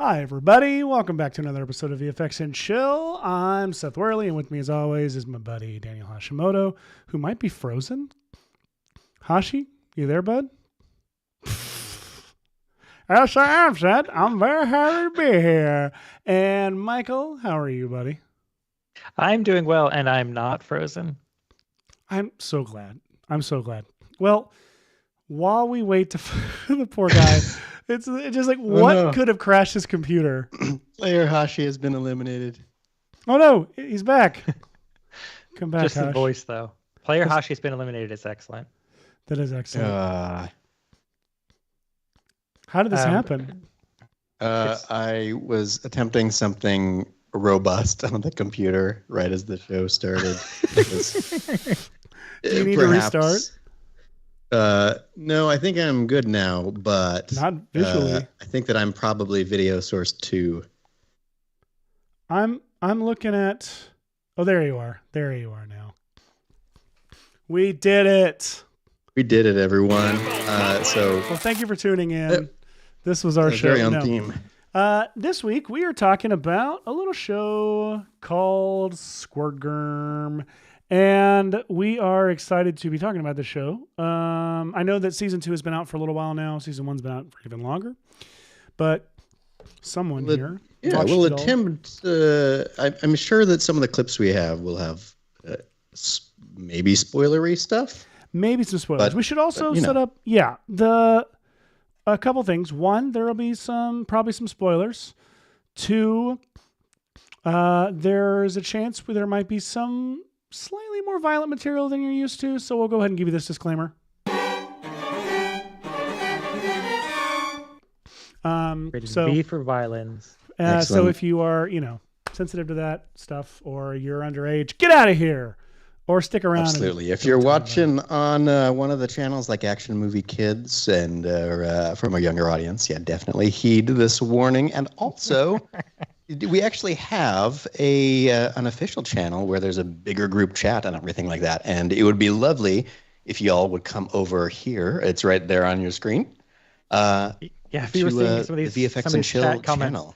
Hi, everybody. Welcome back to another episode of VFX and Chill. I'm Seth Worley, and with me, as always, is my buddy Daniel Hashimoto, who might be frozen. Hashi, you there, bud? Yes, I am, Seth. I'm very happy to be here. And Michael, how are you, buddy? I'm doing well, and I'm not frozen. I'm so glad. Well, while we wait the poor guy, it's just like, what could have crashed his computer? Player Hashi has been eliminated. Oh no, he's back. Come back, Just Hash. the voice, though. Player Hashi's been eliminated. It's excellent. That is excellent. How did this happen? I was attempting something robust on the computer right as the show started. Do you need to restart? No, I think I'm good now, but not visually. I think that I'm probably video source 2. I'm looking at. Oh, there you are. There you are now. We did it. We did it, everyone. Well, thank you for tuning in. This was our show. Very on theme. This week we are talking about a little show called Squid Game. And we are excited to be talking about the show. I know that season 2 has been out for a little while now. Season 1's been out for even longer. But someone here. Yeah, we'll attempt. I'm sure that some of the clips we have will have maybe spoilery stuff. Maybe some spoilers. But we should also set up. Yeah, a couple things. One, there will be probably some spoilers. 2, there's a chance there might be some slightly more violent material than you're used to, so we'll go ahead and give you this disclaimer. B for violence. So if you are, sensitive to that stuff, or you're underage, get out of here, or stick around. Absolutely. If you're watching on one of the channels like Action Movie Kids and from a younger audience, definitely heed this warning. And also, we actually have an official channel where there's a bigger group chat and everything like that. And it would be lovely if y'all would come over here. It's right there on your screen. If you were seeing some of these VFX and Chill channel.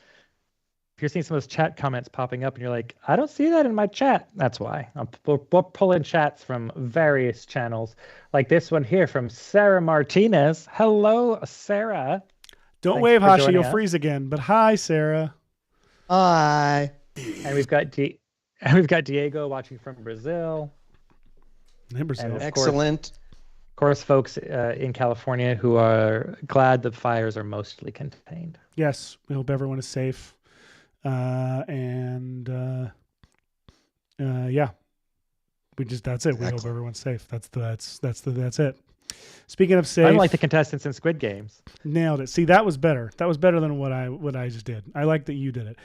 If you're seeing some of those chat comments popping up and you're like, I don't see that in my chat, that's why. We're pulling chats from various channels, like this one here from Sarah Martinez. Hello, Sarah. Don't wave, Hashi. You'll freeze again. But hi, Sarah. Hi. And we've got Diego watching from Brazil. Brazil. Excellent. Of course, folks in California who are glad the fires are mostly contained. Yes, we hope everyone is safe. That's it. We hope everyone's safe. That's it. Speaking of safe, unlike the contestants in Squid Games, nailed it. See, that was better. That was better than what I just did. I like that you did it.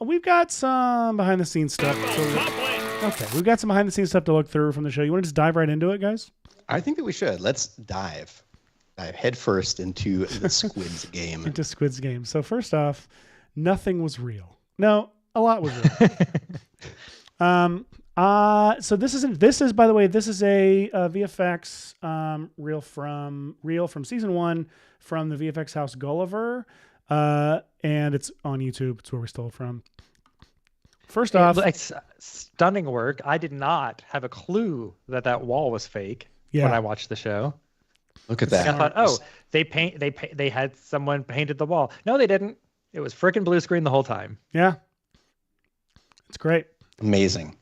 We've got some behind the scenes stuff. We've got some behind the scenes stuff to look through from the show. You want to just dive right into it, guys? I think that we should. Let's dive headfirst into the Squid Game. Into Squid Game. So first off, nothing was real. No, a lot was real. So this is by the way, this is a VFX reel from season 1 from the VFX house Gulliver, and it's on YouTube. It's where we stole it from. First off, it's stunning work. I did not have a clue that wall was fake when I watched the show. Look at that. I thought, they had someone painted the wall. No, they didn't. It was freaking blue screen the whole time. Yeah. It's great. Amazing.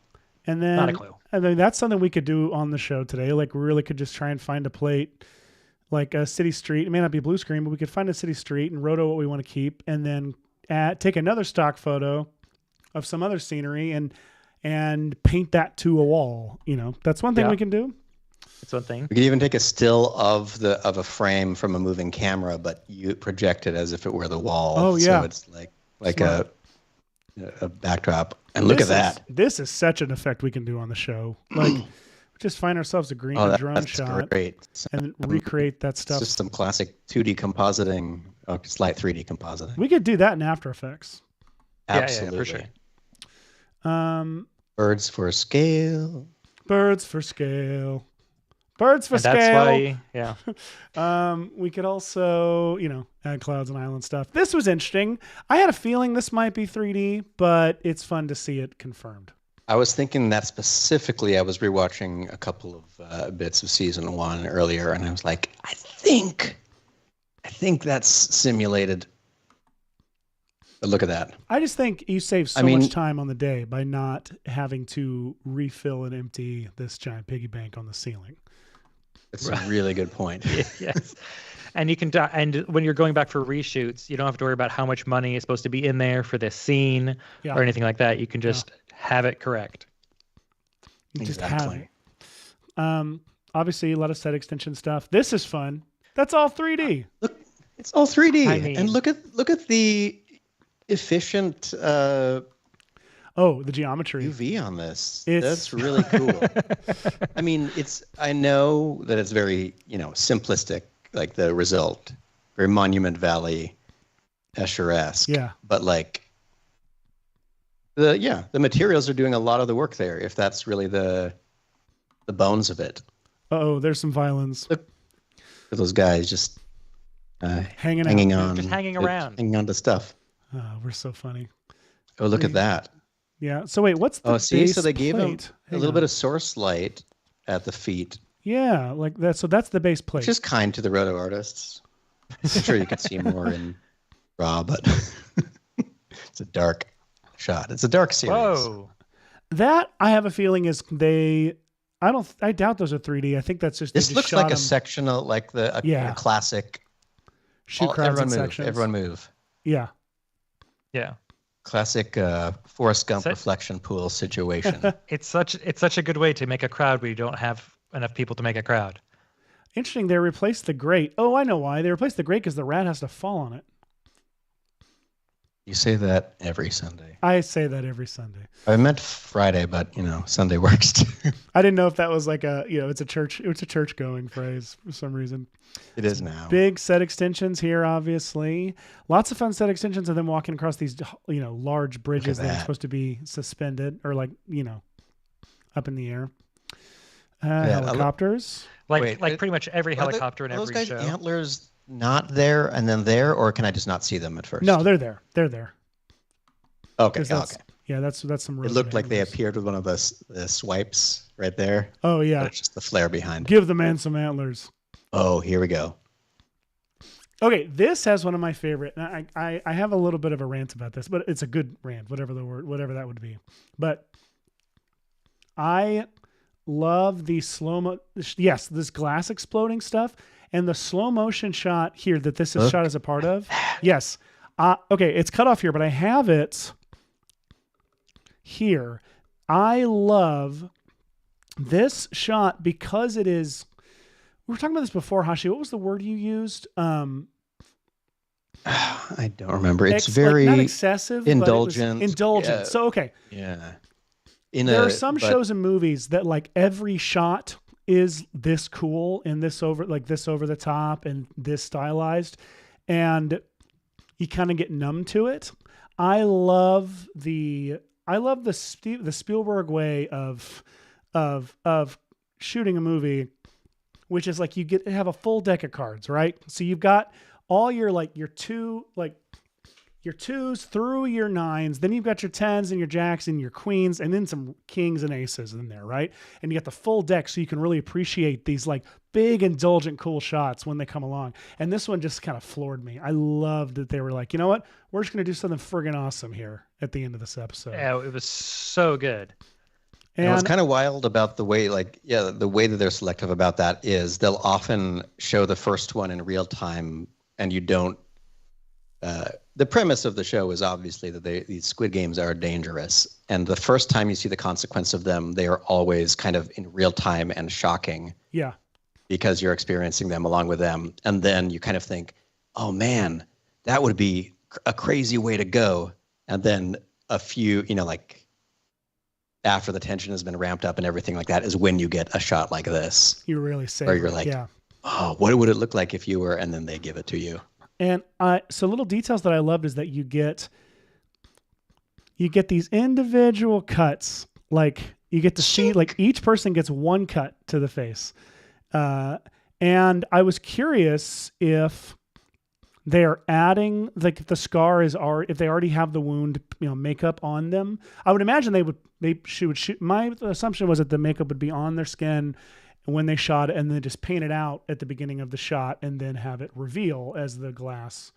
And then, not a clue. And then that's something we could do on the show today. Like, we really could just try and find a plate, like a city street. It may not be blue screen, but we could find a city street and roto what we want to keep, and then take another stock photo of some other scenery and paint that to a wall. That's one thing we can do. It's one thing. We could even take a still of a frame from a moving camera, but you project it as if it were the wall. Oh yeah. So it's like a backdrop. And look at that. This is such an effect we can do on the show. Like, we just find ourselves a drone shot, great. And recreate that stuff. It's just some classic 2D compositing, slight 3D compositing. We could do that in After Effects. Absolutely. Yeah, for sure. Birds for scale. Birds for scale. Birds for And scale. that's why, yeah. We could also, add clouds and island stuff. This was interesting. I had a feeling this might be 3D, but it's fun to see it confirmed. I was thinking that specifically. I was rewatching a couple of bits of season 1 earlier, and I was like, I think that's simulated. But look at that. I just think you save so much time on the day by not having to refill and empty this giant piggy bank on the ceiling. It's a really good point. Yes. And you can, and when you're going back for reshoots, you don't have to worry about how much money is supposed to be in there for this scene or anything like that. You can just have it correct. You just have it. Obviously, a lot of set extension stuff. This is fun. That's all 3D. Look, it's all 3D. I mean, and look at the efficient the geometry UV on this. That's really cool. I mean, I know that it's very, simplistic, like the result, very Monument Valley Escher-esque. Yeah. But like the materials are doing a lot of the work there, if that's really the bones of it. There's some violins. Look at those guys just hanging on. Just hanging around. Hanging on to stuff. We're so funny. Oh, look at that. Yeah. So wait, what's the base so they gave him plate? a little bit of source light at the feet. Yeah, like that. So that's the base plate. Which is kind to the roto artists. I'm sure you could see more in RAW, but it's a dark shot. It's a dark series. Whoa. That I have a feeling is I doubt those are 3D. I think that's just this looks like a sectional, like a classic shoot crowds in sections. Everyone move. Yeah. Yeah. Classic Forrest Gump reflection pool situation. It's such a good way to make a crowd where you don't have enough people to make a crowd. Interesting. They replaced the grate. Oh, I know why. They replaced the grate because the rat has to fall on it. You say that every Sunday. I say that every Sunday. I meant Friday, but Sunday works too. I didn't know if that was like it's a church going phrase for some reason. It is now. Big set extensions here, obviously. Lots of fun set extensions of them walking across these large bridges that are supposed to be suspended or up in the air. Helicopters. Like pretty much every helicopter in every those guys' show. Antlers not there and then there, or can I just not see them at first? No, they're there. They're there. Okay. Yeah, that's some. It looked like they appeared with one of the swipes right there. Oh yeah, it's just the flare behind. Give the man some antlers. Oh, here we go. Okay, this has one of my favorite. And I have a little bit of a rant about this, but it's a good rant, whatever that would be. But I love the slow-mo. Yes, this glass exploding stuff. And the slow motion shot here that this is shot as a part of. Yes. Okay, it's cut off here, but I have it here. I love this shot because it is. We were talking about this before, Hashi. What was the word you used? I don't remember. It's very not excessive, indulgent. But indulgent. Yeah. So okay. Yeah. There are some shows and movies that like every shot is this cool and this over the top and this stylized, and you kind of get numb to it. I love the Spielberg way of shooting a movie, which is like you have a full deck of cards, right? So you've got all your your twos through your nines, then you've got your tens and your jacks and your queens, and then some kings and aces in there, right? And you got the full deck so you can really appreciate these like big, indulgent, cool shots when they come along. And this one just kind of floored me. I loved that they were like, you know what? We're just going to do something friggin' awesome here at the end of this episode. Yeah, it was so good. And what's kind of wild about the way that they're selective about that is they'll often show the first one in real time, and you don't. The premise of the show is obviously that these Squid Games are dangerous, and the first time you see the consequence of them, they are always kind of in real time and shocking. Yeah. Because you're experiencing them along with them, and then you kind of think, "Oh man, that would be a crazy way to go." And then a few, after the tension has been ramped up and everything like that, is when you get a shot like this. You really say, where you're like, yeah. "Oh, what would it look like if you were?" And then they give it to you. And so little details that I loved is that you get these individual cuts. Like you get to see, like each person gets one cut to the face. And I was curious if they're adding like if the scar is if they already have the wound, makeup on them. I would imagine they would shoot. My assumption was that the makeup would be on their skin when they shot it, and then just paint it out at the beginning of the shot, and then have it reveal as the glass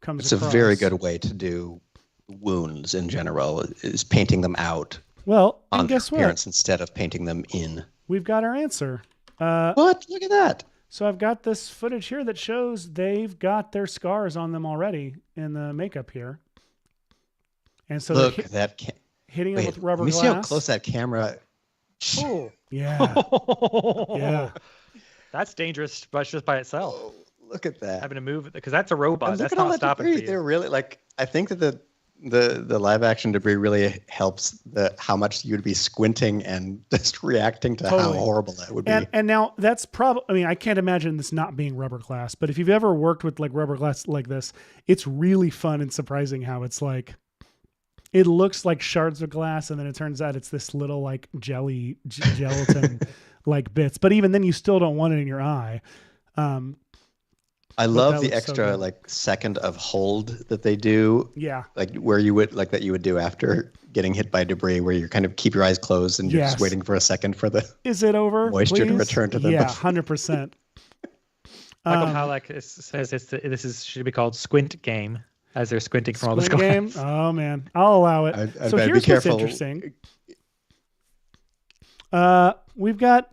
comes. It's a very good way to do wounds in general. Is painting them out. Well, on and guess appearance what? Instead of painting them in. We've got our answer. What? Look at that. So I've got this footage here that shows they've got their scars on them already in the makeup here. And so look at that. Hitting them with rubber glass. Let me see how close that camera. Oh. Yeah. Yeah. That's dangerous, but just by itself. Oh, look at that. Having to move because that's a robot. And That's look at all not that stopping debris. for you. They're really I think that the live action debris really helps how much you'd be squinting and just reacting to how horrible that would be. And now that's probably, I mean, I can't imagine this not being rubber glass, but if you've ever worked with like rubber glass like this, it's really fun and surprising how it's like, it looks like shards of glass, and then it turns out it's this little like gelatin like bits. But even then you still don't want it in your eye. I love the extra second of hold that they do. Yeah. Like where you would that you would do after getting hit by debris, where you kind of keep your eyes closed and you're just waiting for a second for the is it over moisture please? To return to them. Yeah, 100%. Michael Halleck says this should be called Squint Game, as they're squinting from all the Squid Game? Oh man, I'll allow it. I so better here's be careful. what's interesting. We've got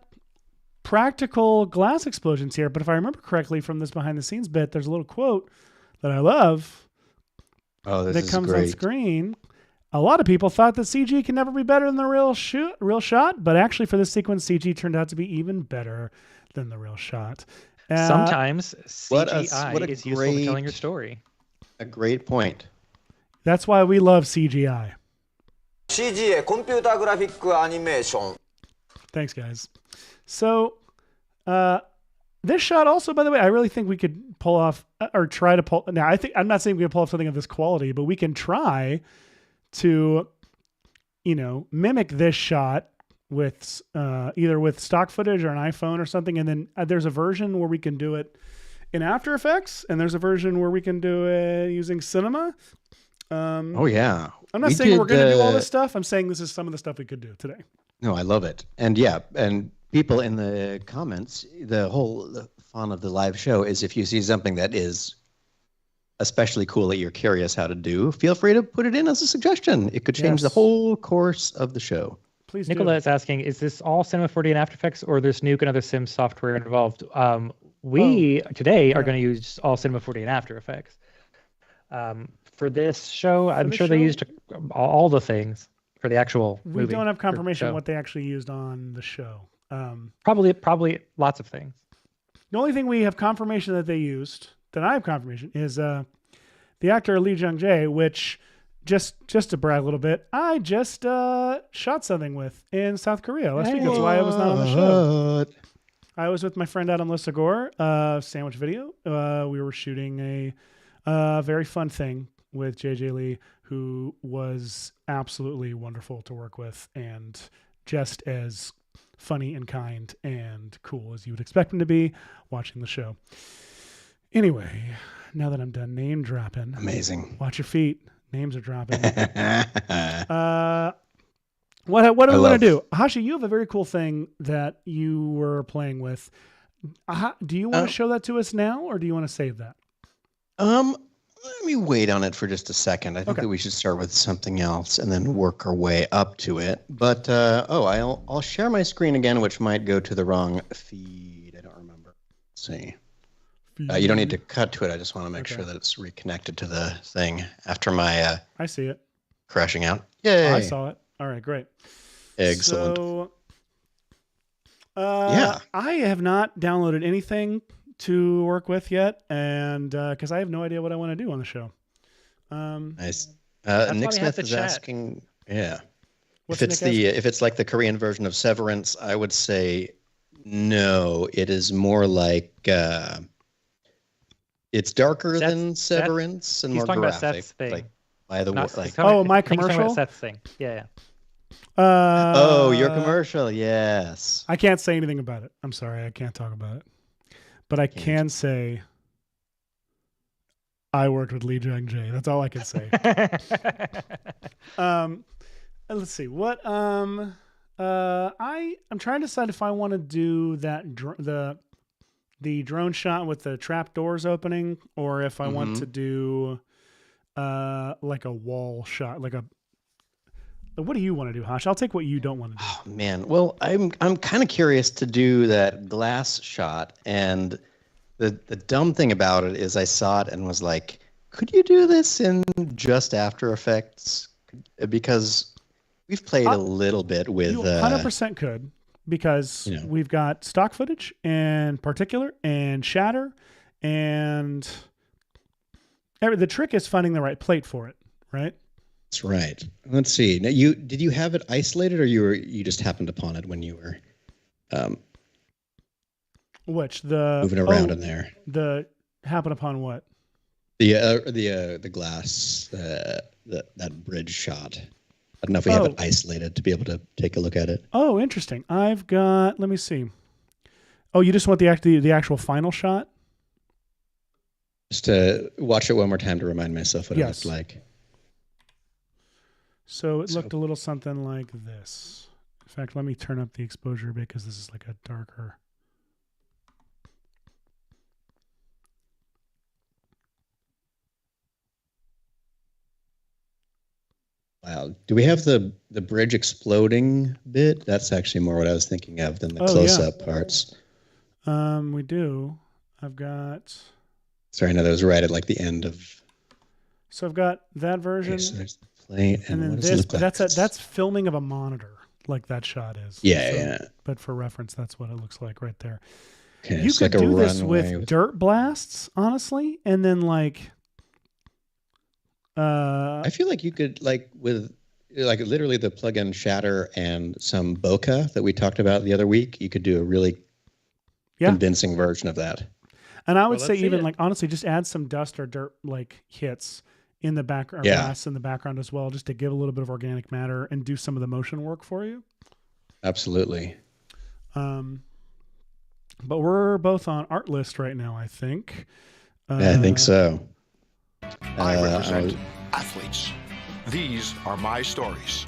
practical glass explosions here, but if I remember correctly from this behind the scenes bit, there's a little quote that I love. Oh, this that is comes great. on screen. A lot of people thought that CG can never be better than the real shot, but actually for this sequence, CG turned out to be even better than the real shot. Sometimes CGI what a is useful for telling your story. A great point. That's why we love CGI. CG의 컴퓨터 그래픽 애니메이션. Thanks, guys. So, this shot also, by the way, I really think we could pull off or try to pull. Now, I'm not saying we can pull off something of this quality, but we can try to, mimic this shot with either with stock footage or an iPhone or something. And then there's a version where we can do it in After Effects, and there's a version where we can do it using Cinema. Oh yeah. I'm not saying we're going to do all this stuff. I'm saying this is some of the stuff we could do today. No, I love it. And yeah, and people in the comments, the fun of the live show is if you see something that is especially cool that you're curious how to do, feel free to put it in as a suggestion. It could change the whole course of the show. Please Nicola is asking, is this all Cinema 4D and After Effects, or there's Nuke and other sim software involved? We today are going to use all Cinema 4D and After Effects. For this show, I'm sure they used all the things for the actual movie. We don't have confirmation what they actually used on the show. Probably lots of things. The only thing we have confirmation that they used, that I have confirmation, is the actor Lee Jung-jae, which, just to brag a little bit, I just shot something with in South Korea last week. That's why I was not on the show. I was with my friend Adam Lissagor, Sandwich Video. We were shooting a very fun thing with JJ Lee, who was absolutely wonderful to work with and just as funny and kind and cool as you would expect him to be watching the show. Anyway, now that I'm done name dropping. Amazing. Watch your feet. Names are dropping. What do we want to do? Hashi, you have a very cool thing that you were playing with. Do you want to show that to us now, or do you want to save that? Let me wait on it for just a second. I think that we should start with something else and then work our way up to it. But I'll share my screen again, which might go to the wrong feed. I don't remember. Let's see. You don't need to cut to it. I just want to make sure that it's reconnected to the thing after my I see it crashing out. Yay! I saw it. All right, great. Excellent. So, I have not downloaded anything to work with yet, and because I have no idea what I want to do on the show. Nice. Nick Smith is asking, What's if it's like the Korean version of Severance, I would say no. It is more like it's darker than Severance and more graphic. About Seth's thing. Like by the way, my commercial. Seth's thing. Yeah. Oh, your commercial, yes. I can't say anything about it. I'm sorry, I can't talk about it. But I can say I worked with Lee Jung Jae. That's all I can say. Let's see what I'm trying to decide if I want to do that the drone shot with the trap doors opening, or if I want to do like a wall shot, like a. What do you want to do, Hash? I'll take what you don't want to do. Oh man, well, I'm kind of curious to do that glass shot, and the dumb thing about it is I saw it and was like, could you do this in just After Effects? Because we've played a little bit with. You 100% could, because we've got stock footage and particular and shatter, and the trick is finding the right plate for it, right? That's right. Let's see. Now, did you have it isolated, or you just happened upon it when you were which the moving around in there? The happen upon what? The glass that bridge shot. I don't know if we have it isolated to be able to take a look at it. Oh, interesting. I've got. Let me see. Oh, you just want the actual final shot? Just to watch it one more time to remind myself what it looked like. So it looked a little something like this. In fact, let me turn up the exposure a bit, because this is like a darker. Wow. Do we have the bridge exploding bit? That's actually more what I was thinking of than the close-up parts. We do. I've got. Sorry, no, that was right at like the end of. So I've got that version. Okay, so there's the plate, and then what this. does it look like? That's filming of a monitor, like that shot is. Yeah. But for reference, that's what it looks like right there. Okay, you could like do this with dirt blasts, honestly, and then like. I feel like you could with literally the plug-in shatter and some bokeh that we talked about the other week. You could do a really convincing version of that. And I would say even honestly, just add some dust or dirt hits in the background, glass in the background as well, just to give a little bit of organic matter and do some of the motion work for you. Absolutely. But we're both on art list right now, I think. Yeah, I think so. I represent athletes. These are my stories.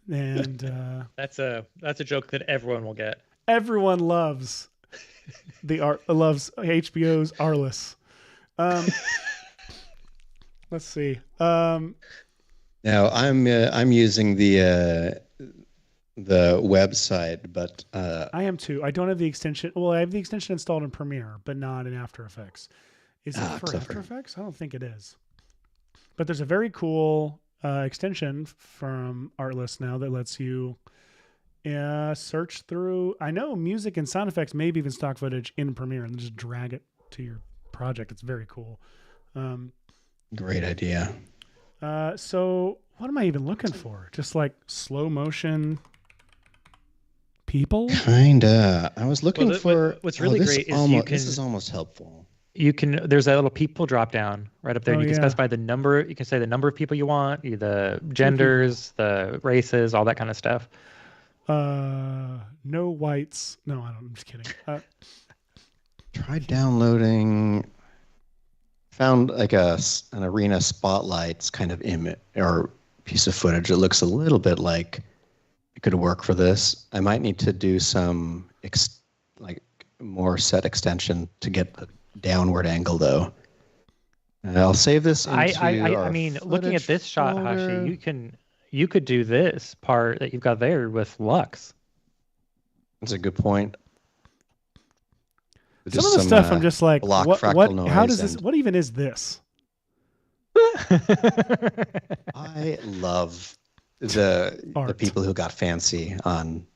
And that's a joke that everyone will get. Everyone loves loves HBO's Arliss. Let's see. Now I'm using the website, but I am too. I don't have the extension. Well, I have the extension installed in Premiere, but not in After Effects. Is it for clever. After Effects? I don't think it is. But there's a very cool extension from Artlist now that lets you search through. I know music and sound effects, maybe even stock footage in Premiere, and just drag it to your project. It's very cool. Great idea. So what am I even looking for? Just like slow motion people? Kinda. I was looking for. What's really great is this is almost helpful. There's that little people drop down right up there, and you can specify the number. You can say the number of people you want, the genders, the races, all that kind of stuff. No whites. No, I'm just kidding. Tried downloading. Found like an arena spotlights kind of image or piece of footage. It looks a little bit like it could work for this. I might need to do some more set extension to get the downward angle though. And I'll save this into I mean, looking at this shot, folder. Hashi, you could do this part that you've got there with Lux. That's a good point. Some of the stuff I'm just like, what? How does this? and- What even is this? I love the Art. people who got fancy on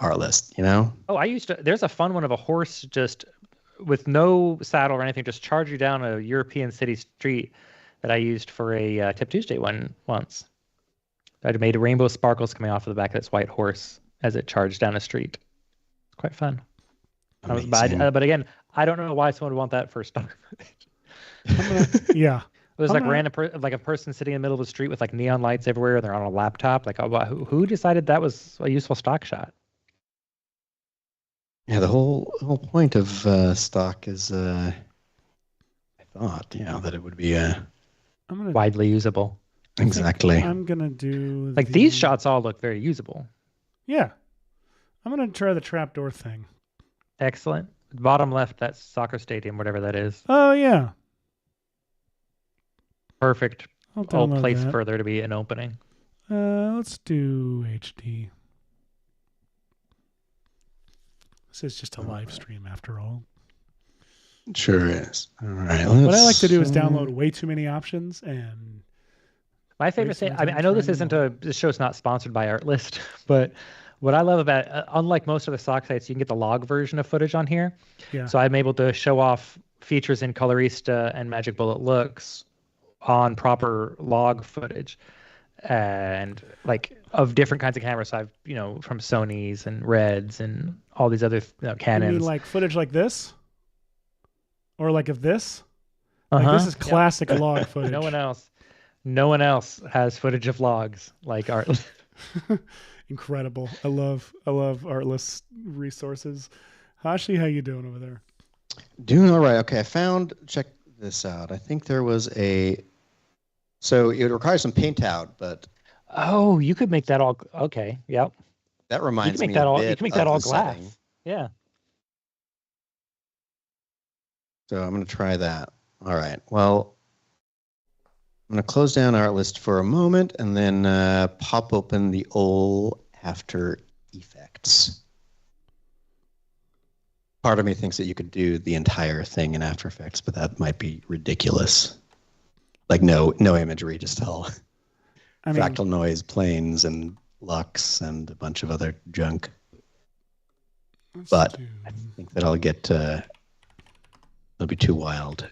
our list, you know? Oh, there's a fun one of a horse just with no saddle or anything, just charge you down a European city street that I used for a Tip Tuesday one once. I made rainbow sparkles coming off of the back of this white horse as it charged down a street. It's quite fun. But again, I don't know why someone would want that for stock footage. Yeah. There's like like a person sitting in the middle of the street with like neon lights everywhere. And they're on a laptop. Like, who decided that was a useful stock shot? Yeah, the whole point of stock is, I thought, that it would be widely usable. Exactly. I'm gonna do like these shots all look very usable. Yeah, I'm gonna try the trapdoor thing. Excellent. Bottom left, that soccer stadium, whatever that is. Oh yeah. Perfect. All place that. for there to be an opening. Let's do HD. This is just a live stream after all. Sure is. All right. What I like to do is download way too many options and. My favorite thing. I mean, I know this show's not sponsored by Artlist, but what I love about, unlike most other stock sites, you can get the log version of footage on here. Yeah. So I'm able to show off features in Colorista and Magic Bullet Looks on proper log footage, and like of different kinds of cameras. So I've from Sony's and Reds and all these other Canons. You mean like footage like this, or like of this? Like this is classic log footage. No one else has footage of logs like Artlist. Incredible. I love Artlist resources. Hashi, how you doing over there? Doing all right. Okay, check this out. I think there was so it requires some paint out, but oh, you could make that all okay. Yep. That reminds me you can make that all glass. Setting. Yeah. So I'm going to try that. All right. Well, I'm going to close down Artlist for a moment and then pop open the old After Effects. Part of me thinks that you could do the entire thing in After Effects, but that might be ridiculous. Like no imagery, just all fractal noise, planes, and lux, and a bunch of other junk. But I think that I'll get... it'll be too wild.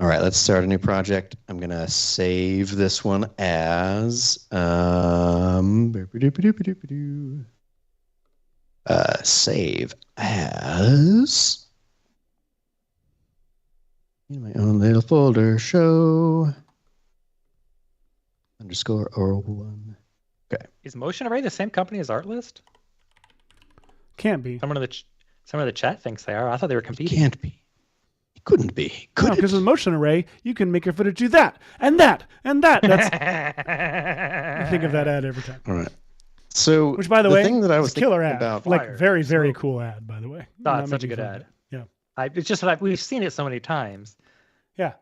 All right, let's start a new project. I'm going to save this one as... save as... in my own little folder, show... _ oral one. Okay. Is Motion Array the same company as Artlist? Can't be. Someone in the chat thinks they are. I thought they were competing. It can't be. It couldn't be. No, because with Motion Array, you can make your footage do that and that and that. That's. I think of that ad every time. All right. So, which, by the way, thing that I was is a killer ad. About like very, very cool ad, by the way. Oh, it's such a good ad. Yeah. It's just that we've seen it so many times. Yeah.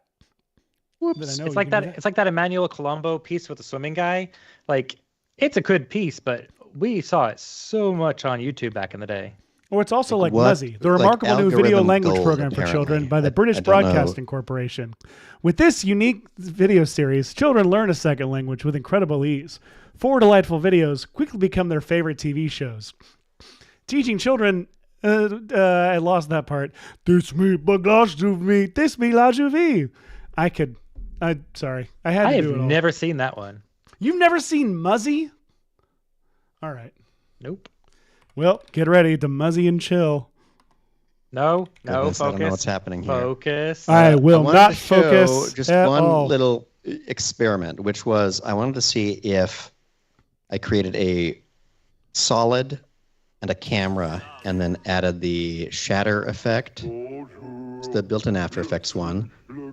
Whoops. It's like that. It's like that Emmanuel Colombo piece with the swimming guy. Like, it's a good piece, but we saw it so much on YouTube back in the day. Or it's also like Muzzy, the remarkable new video language program for children by the British Broadcasting Corporation. With this unique video series, children learn a second language with incredible ease. 4 delightful videos quickly become their favorite TV shows. Teaching children, I lost that part. This me bagage to me, this me la vie. Sorry, I had to do it all. I have never seen that one. You've never seen Muzzy? All right. Nope. Well, get ready to Muzzy and chill. No, focus. I don't know what's happening here. Focus. I will not focus. Just one little experiment, which was I wanted to see if I created a solid and a camera and then added the shatter effect. It's the built-in After Effects one.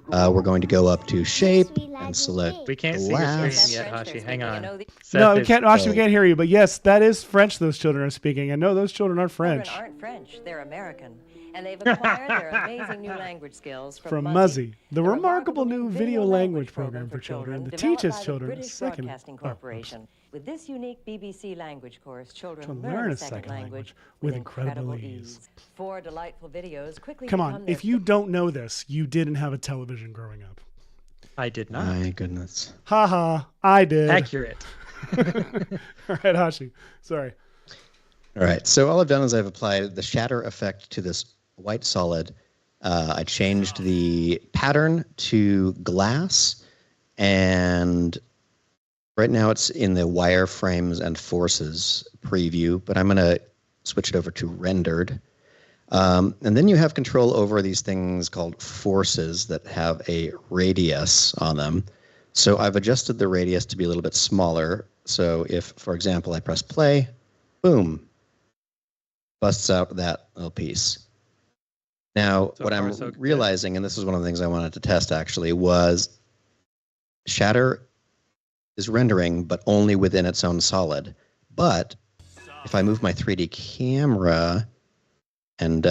We're going to go up to shape and select. We can't see your screen yet, Hashi. Hang on. No, we can't. Hashi, we can't hear you. But yes, that is French. Those children are speaking. I know those children aren't French. Children aren't French. They're American, and they've acquired their amazing new language skills from Muzzy, the remarkable new video language program for children that teaches children a second. Broadcasting Corporation. With this unique BBC language course, children learn a second language with incredible ease. 4 delightful videos quickly. Come on, if you don't know this, you didn't have a television growing up. I did not. My goodness. Haha, I did. Accurate. All right, Hashi. Sorry. All right. So all I've done is I've applied the shatter effect to this white solid. I changed the pattern to glass, and right now it's in the wireframes and forces preview, but I'm going to switch it over to rendered. And then you have control over these things called forces that have a radius on them. So I've adjusted the radius to be a little bit smaller. So if, for example, I press play, boom, busts out that little piece. Now, what I'm realizing, and this is one of the things I wanted to test actually, was shatter is rendering, but only within its own solid. But if I move my 3D camera and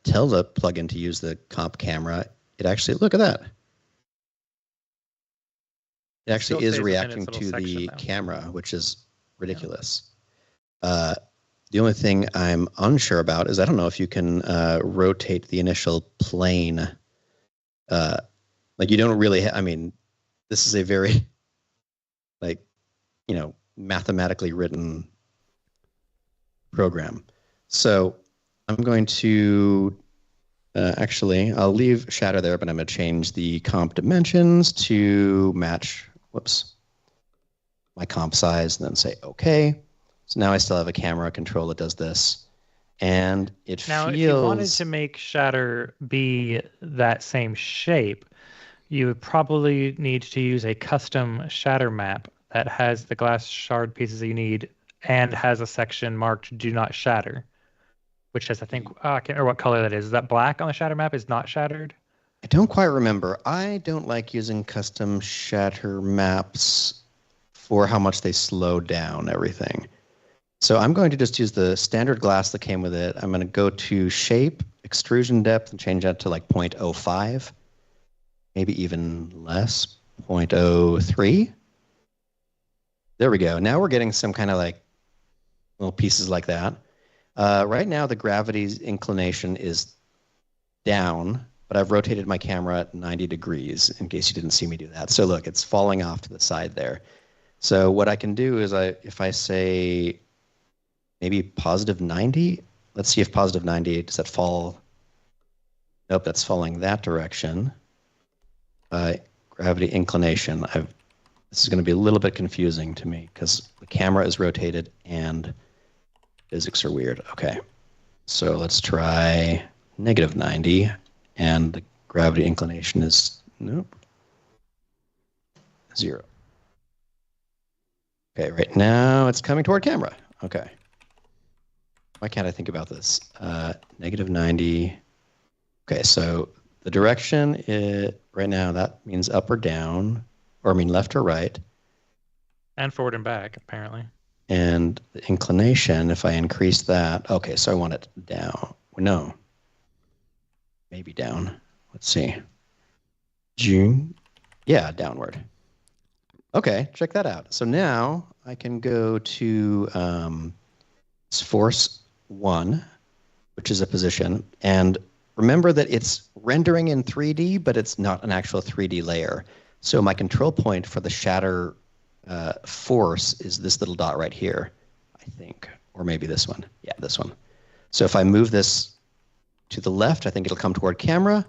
tell the plugin to use the comp camera, it actually, look at that. It actually is reacting to the camera, which is ridiculous. Yeah. The only thing I'm unsure about is I don't know if you can rotate the initial plane. Like you don't really, I mean, this is a very, like, you know, mathematically written program. So I'm going to, actually, I'll leave shatter there, but I'm going to change the comp dimensions to match, whoops, my comp size, and then say OK. So now I still have a camera control that does this. And it feels... Now, if you wanted to make shatter be that same shape, you would probably need to use a custom shatter map that has the glass shard pieces that you need and has a section marked do not shatter, which has, I think, I can't remember what color that is. Is that black on the shatter map? Is not shattered? I don't quite remember. I don't like using custom shatter maps for how much they slow down everything. So I'm going to just use the standard glass that came with it. I'm going to go to shape, extrusion depth, and change that to like 0.05, maybe even less, 0.03. There we go. Now we're getting some kind of like little pieces like that. Right now the gravity's inclination is down, but I've rotated my camera at 90 degrees in case you didn't see me do that. So look, it's falling off to the side there. So what I can do is if I say maybe positive 90, let's see if positive 90, does that fall? Nope, that's falling that direction. Gravity inclination. This is going to be a little bit confusing to me because the camera is rotated and physics are weird. Okay, so let's try negative 90, and the gravity inclination is, nope, 0. Okay, right now it's coming toward camera. Okay. Why can't I think about this? Negative 90. Okay, so the direction right now, that means up or down, or I mean left or right. And forward and back, apparently. And the inclination, if I increase that, okay, so I want it down. No, maybe down. Let's see. June. Yeah, downward. Okay, check that out. So now I can go to force 1, which is a position, and remember that it's rendering in 3D, but it's not an actual 3D layer. So my control point for the shatter force is this little dot right here, I think, or maybe this one. Yeah, this one. So if I move this to the left, I think it'll come toward camera.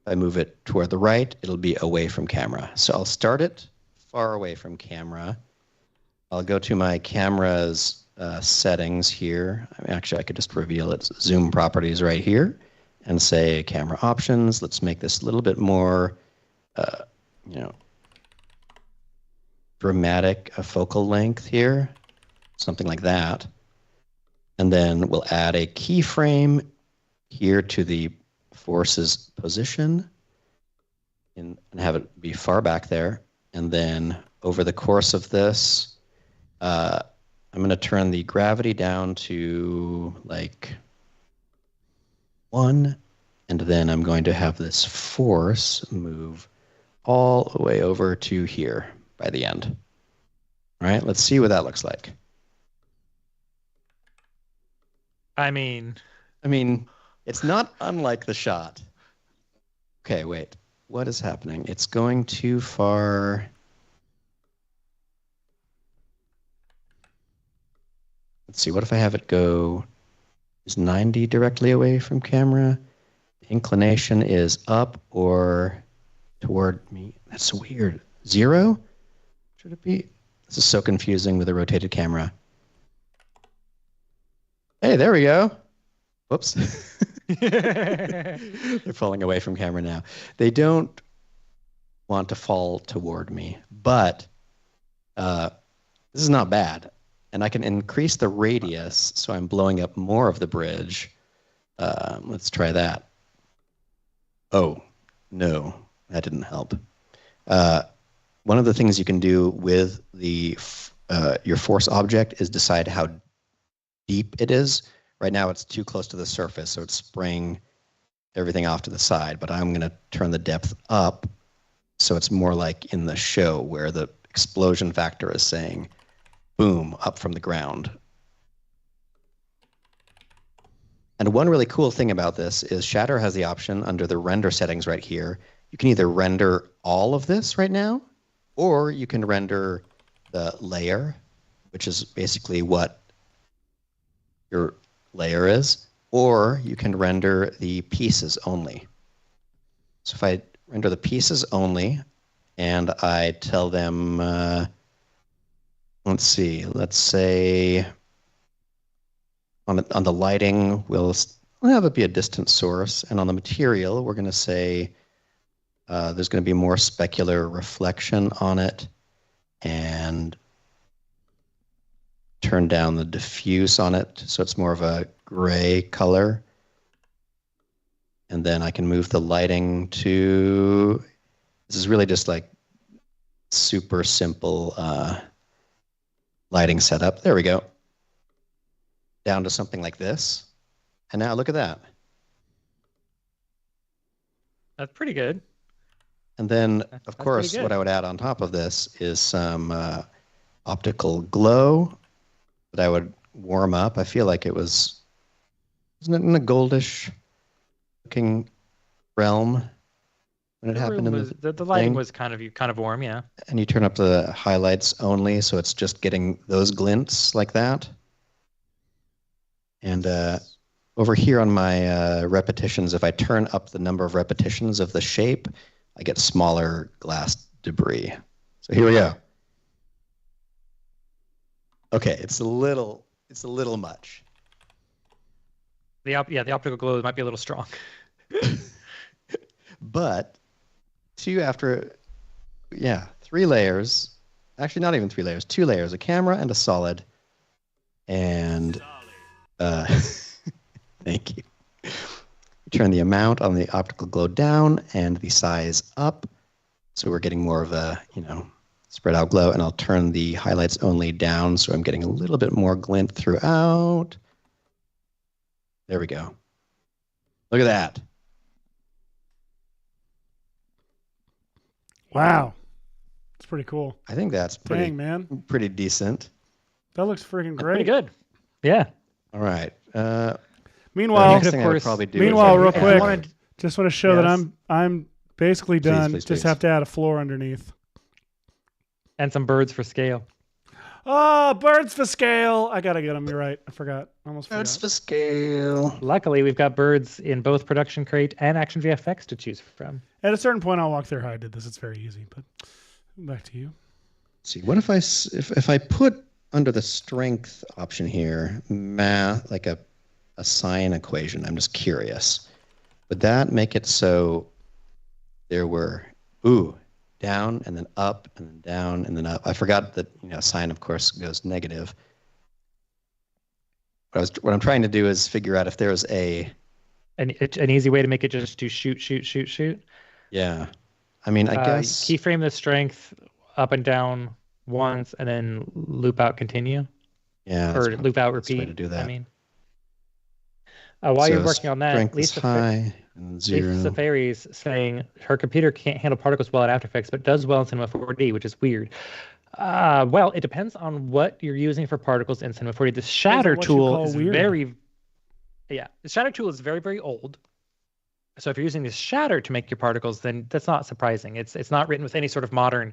If I move it toward the right, it'll be away from camera. So I'll start it far away from camera. I'll go to my camera's settings here. I mean, actually, I could just reveal its zoom properties right here and say camera options. Let's make this a little bit more, you know, dramatic focal length here, something like that. And then we'll add a keyframe here to the force's position and have it be far back there. And then over the course of this, I'm going to turn the gravity down to like 1, and then I'm going to have this force move all the way over to here by the end. All right, let's see what that looks like. I mean, it's not unlike the shot. Okay, wait. What is happening? It's going too far. Let's see, what if I have it go, is 90 directly away from camera? Inclination is up or toward me. That's weird. 0? Should it be? This is so confusing with a rotated camera. Hey, there we go. Whoops. They're falling away from camera now. They don't want to fall toward me, but this is not bad. And I can increase the radius, so I'm blowing up more of the bridge. Let's try that. Oh, no, that didn't help. One of the things you can do with the your force object is decide how deep it is. Right now it's too close to the surface, so it's spraying everything off to the side, but I'm going to turn the depth up so it's more like in the show where the explosion factor is saying, boom, up from the ground. And one really cool thing about this is Shatter has the option under the render settings right here. You can either render all of this right now, or you can render the layer, which is basically what your layer is, or you can render the pieces only. So if I render the pieces only, and I tell them, let's say on the lighting, we'll have it be a distant source, and on the material, we're going to say there's going to be more specular reflection on it, and turn down the diffuse on it so it's more of a gray color. And then I can move the lighting to, this is really just like super simple lighting setup. There we go. Down to something like this. And now look at that. That's pretty good. And then, of course, what I would add on top of this is some optical glow that I would warm up. I feel like it was, isn't it in a goldish looking realm when it happened? The lighting was kind of warm, yeah. And you turn up the highlights only, so it's just getting those glints like that. And over here on my repetitions, if I turn up the number of repetitions of the shape, I get smaller glass debris. So here we go. Okay, it's a little much. The optical glow might be a little strong. But 3 layers, actually not even 3 layers, 2 layers, a camera and a solid. And thank you. Turn the amount on the optical glow down and the size up. So we're getting more of a, spread out glow, and I'll turn the highlights only down so I'm getting a little bit more glint throughout. There we go. Look at that. Wow. It's pretty cool. I think that's pretty decent. That looks freaking great. Pretty good. Yeah. All right. Meanwhile, real quick, just want to show that I'm basically done. Just have to add a floor underneath. And some birds for scale. Oh, birds for scale. I got to get them. You're right. I forgot. Almost forgot. Birds for scale. Luckily, we've got birds in both Production Crate and Action VFX to choose from. At a certain point, I'll walk through how I did this. It's very easy, but back to you. Let's see, what if I put under the strength option here, math, like a sine equation? I'm just curious. Would that make it so there were, down and then up and then down and then up? I forgot that sine, of course, goes negative. What I'm trying to do is figure out if there's an easy way to make it just to shoot. Yeah, I mean, I guess keyframe the strength up and down once, and then loop out, continue. Yeah, or loop out, repeat. Way to do that. I mean, while you're working on that, Lisa Fairy's saying her computer can't handle particles well at After Effects, but does well in Cinema 4D, which is weird. Well, it depends on what you're using for particles in Cinema 4D. The shatter tool is the shatter tool is very, very old. So if you're using this shatter to make your particles, then that's not surprising. It's not written with any sort of modern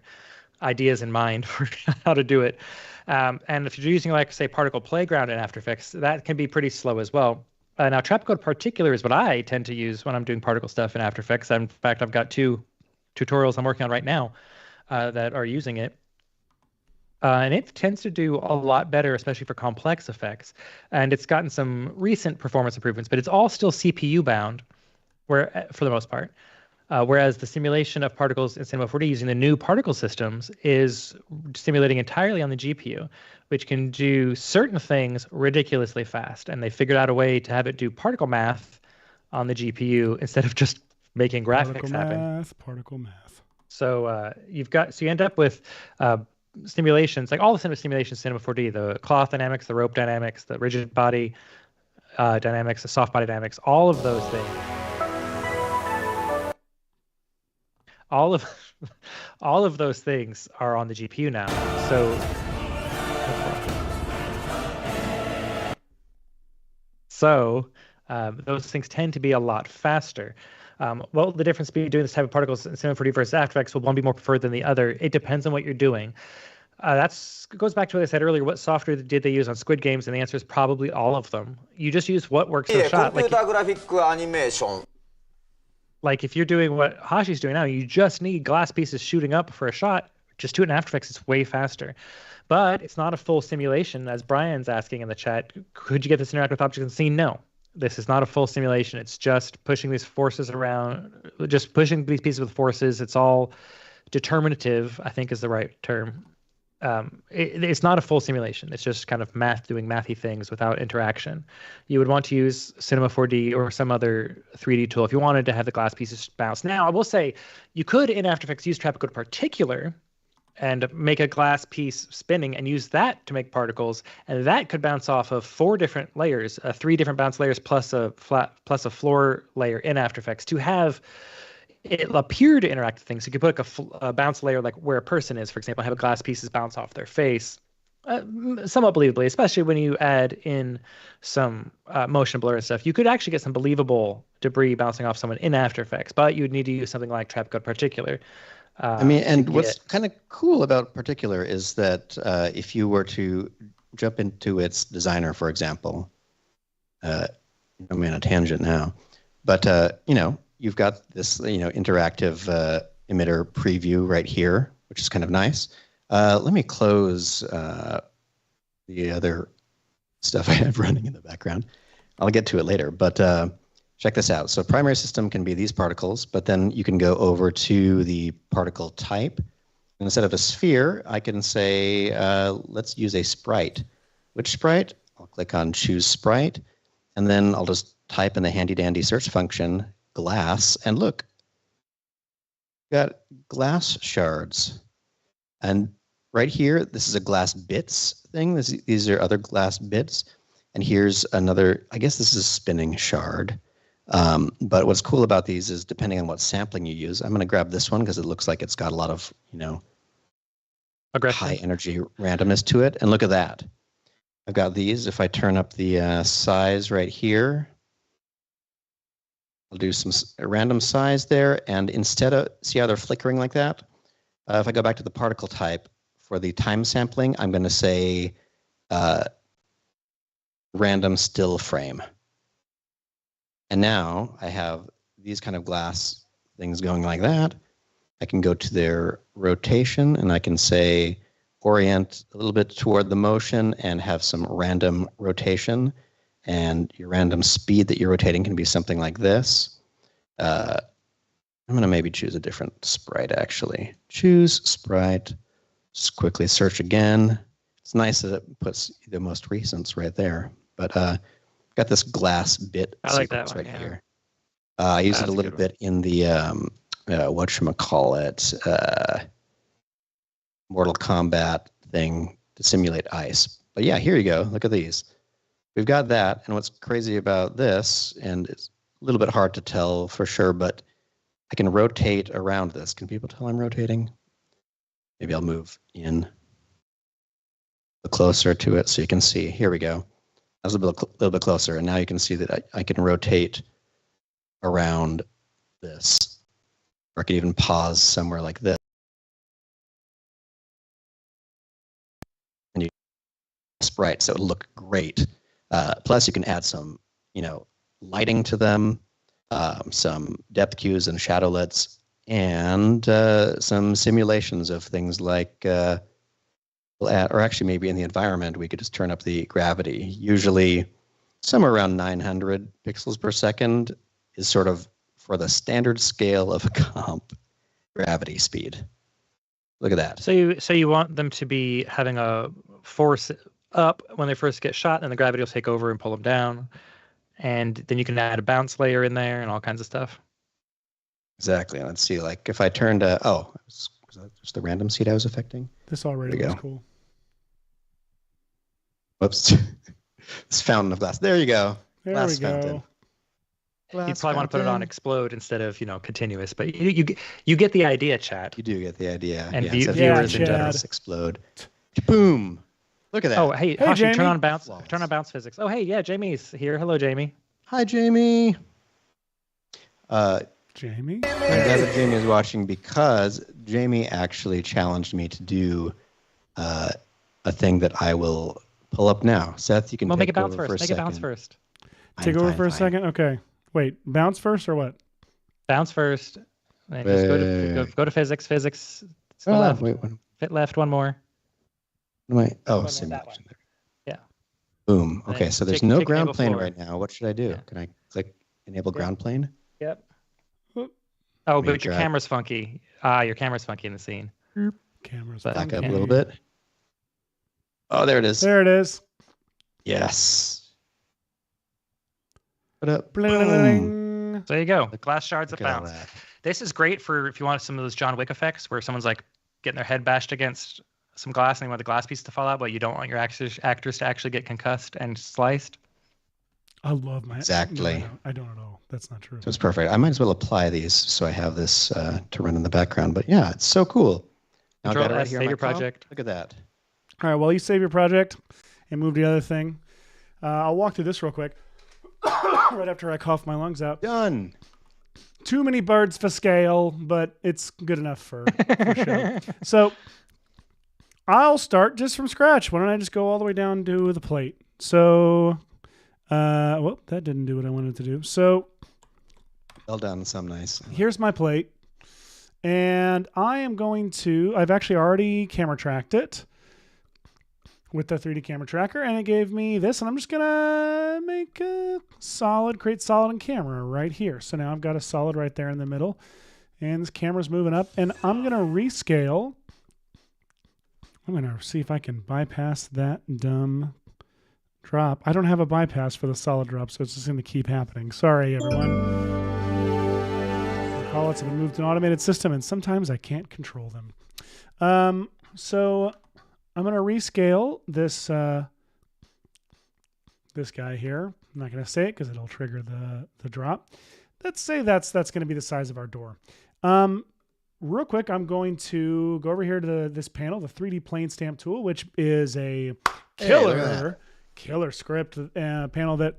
ideas in mind for how to do it. And if you're using, like, say, Particle Playground in After Effects, that can be pretty slow as well. Now, Trapcode Particular is what I tend to use when I'm doing particle stuff in After Effects. In fact, I've got 2 tutorials I'm working on right now that are using it. And it tends to do a lot better, especially for complex effects. And it's gotten some recent performance improvements, but it's all still CPU bound, where for the most part. Whereas the simulation of particles in Cinema 4D using the new particle systems is simulating entirely on the GPU, which can do certain things ridiculously fast. And they figured out a way to have it do particle math on the GPU instead of just making graphics happen. Particle math. So you end up with simulations, like all the cinema simulations, Cinema 4D, the cloth dynamics, the rope dynamics, the rigid body dynamics, the soft body dynamics, all of those things. All of those things are on the GPU now. So those things tend to be a lot faster. Well, the difference between doing this type of particles in Cinema 4D versus After Effects, will one be more preferred than the other? It depends on what you're doing. That goes back to what I said earlier. What software did they use on Squid Games? And the answer is probably all of them. You just use what works for the shot. Like if you're doing what Hashi's doing now, you just need glass pieces shooting up for a shot. Just do it in After Effects. It's way faster. But it's not a full simulation, as Brian's asking in the chat. Could you get this interact with objects in the scene? No. This is not a full simulation. It's just pushing these forces around, just pushing these pieces with forces. It's all determinative, I think is the right term. It's not a full simulation. It's just kind of doing mathy things without interaction. You would want to use Cinema 4D or some other 3D tool if you wanted to have the glass pieces bounce. Now, I will say you could in After Effects use Tropical Particular and make a glass piece spinning and use that to make particles, and that could bounce off of 4 different layers, 3 different bounce layers plus a floor layer in After Effects to have it appear to interact with things. So you could put a bounce layer like where a person is, for example, have a glass pieces bounce off their face, somewhat believably, especially when you add in some motion blur and stuff. You could actually get some believable debris bouncing off someone in After Effects, but you would need to use something like Trap Code Particular. What's kind of cool about Particular is that if you were to jump into its designer, for example, I'm in a tangent now, but you've got this interactive emitter preview right here, which is kind of nice. Let me close the other stuff I have running in the background. I'll get to it later, but check this out. So primary system can be these particles, but then you can go over to the particle type. And instead of a sphere, I can say, let's use a sprite. Which sprite? I'll click on choose sprite, and then I'll just type in the handy dandy search function, glass, and look, got glass shards. And right here, this is a glass bits thing. These are other glass bits. And here's another, I guess this is a spinning shard. But what's cool about these is depending on what sampling you use, I'm going to grab this one because it looks like it's got a lot of, high energy randomness to it. And look at that. I've got these. If I turn up the size right here, I'll do some random size there. And instead of, see how they're flickering like that? If I go back to the particle type for the time sampling, I'm going to say random still frame. And now I have these kind of glass things going like that. I can go to their rotation and I can say orient a little bit toward the motion and have some random rotation. And your random speed that you're rotating can be something like this. I'm going to maybe choose a different sprite, actually. Choose sprite. Just quickly search again. It's nice that it puts the most recents right there. But got this glass bit sequence right here. I used it a little bit in the, whatchamacallit, Mortal Kombat thing to simulate ice. But yeah, here you go. Look at these. We've got that. And what's crazy about this, and it's a little bit hard to tell for sure, but I can rotate around this. Can people tell I'm rotating? Maybe I'll move in closer to it so you can see. Here we go. I was a little bit closer, and now you can see that I can rotate around this. Or I can even pause somewhere like this. And you sprite, so it'll look great. Plus, you can add some, lighting to them, some depth cues and shadowlets, and some simulations of things like at, or actually maybe in the environment, we could just turn up the gravity. Usually somewhere around 900 pixels per second is sort of for the standard scale of comp gravity speed. Look at that. So you want them to be having a force up when they first get shot, and the gravity will take over and pull them down. And then you can add a bounce layer in there and all kinds of stuff. Exactly. Let's see, like if I turned was that just the random seed I was affecting? This already looks cool. Whoops. This fountain of glass. There you go. There glass we go. fountain. You'd probably want to put it on explode instead of, continuous, but you get the idea, chat. You do get the idea. And so viewers in Chad. general. explode. Boom. Look at that. Oh, hey, Hashi, Jamie. turn on bounce physics. Oh, hey, yeah, Jamie's here. Hello, Jamie. Hi, Jamie. Jamie? I'm glad that Jamie is watching because Jamie actually challenged me to do a thing that I will pull up now. Seth, you can make it take bounce over first. for a Make it bounce second. first. Take over for a second? Okay. Wait, bounce first or what? Bounce first. And just go to physics. Physics. Go left. Wait, Fit left. One more. Simulation. Yeah. Boom. And Okay, then so there's take no enable ground plane floor. right now. What should I do? Yeah. Can I click enable ground plane? Yep. Oop. Oh, Me but your try. camera's funky. Your camera's funky in the scene. Camera's But- Back up Okay. a little bit. Oh, there it is. There it is. Yes. Put up. Bling, Boom. bling, bling. There you go. Glass shards Look of at all bounce. that. This is great for if you want some of those John Wick effects where someone's like getting their head bashed against some glass and they want the glass piece to fall out, but you don't want your actors to actually get concussed and sliced. I love my... Exactly. No, I don't at all. That's not true. So it's perfect. I might as well apply these so I have this to run in the background. But yeah, it's so cool. Now I've Control got it right S, here on save my your comp. project. Look at that. All right, while you save your project and move to the other thing, I'll walk through this real quick. Right after I cough my lungs out. Done. Too many birds for scale, but it's good enough for show. So I'll start just from scratch. Why don't I just go all the way down to the plate? So, well, that didn't do what I wanted to do. So Well done. Some nice. here's my plate. And I am going to, I've actually already camera tracked it with the 3D camera tracker, and it gave me this, and I'm just gonna make a solid, create solid in camera right here. So now I've got a solid right there in the middle, and this camera's moving up, and I'm gonna rescale. I'm gonna see if I can bypass that dumb drop. I don't have a bypass for the solid drop, so it's just gonna keep happening. Sorry, everyone. Pilots have been moved to an automated system, and sometimes I can't control them. So I'm going to rescale this this guy here. I'm not going to say it because it'll trigger the drop. Let's say that's going to be the size of our door. Real quick, I'm going to go over here to this panel, the 3D plane stamp tool, which is a killer script panel that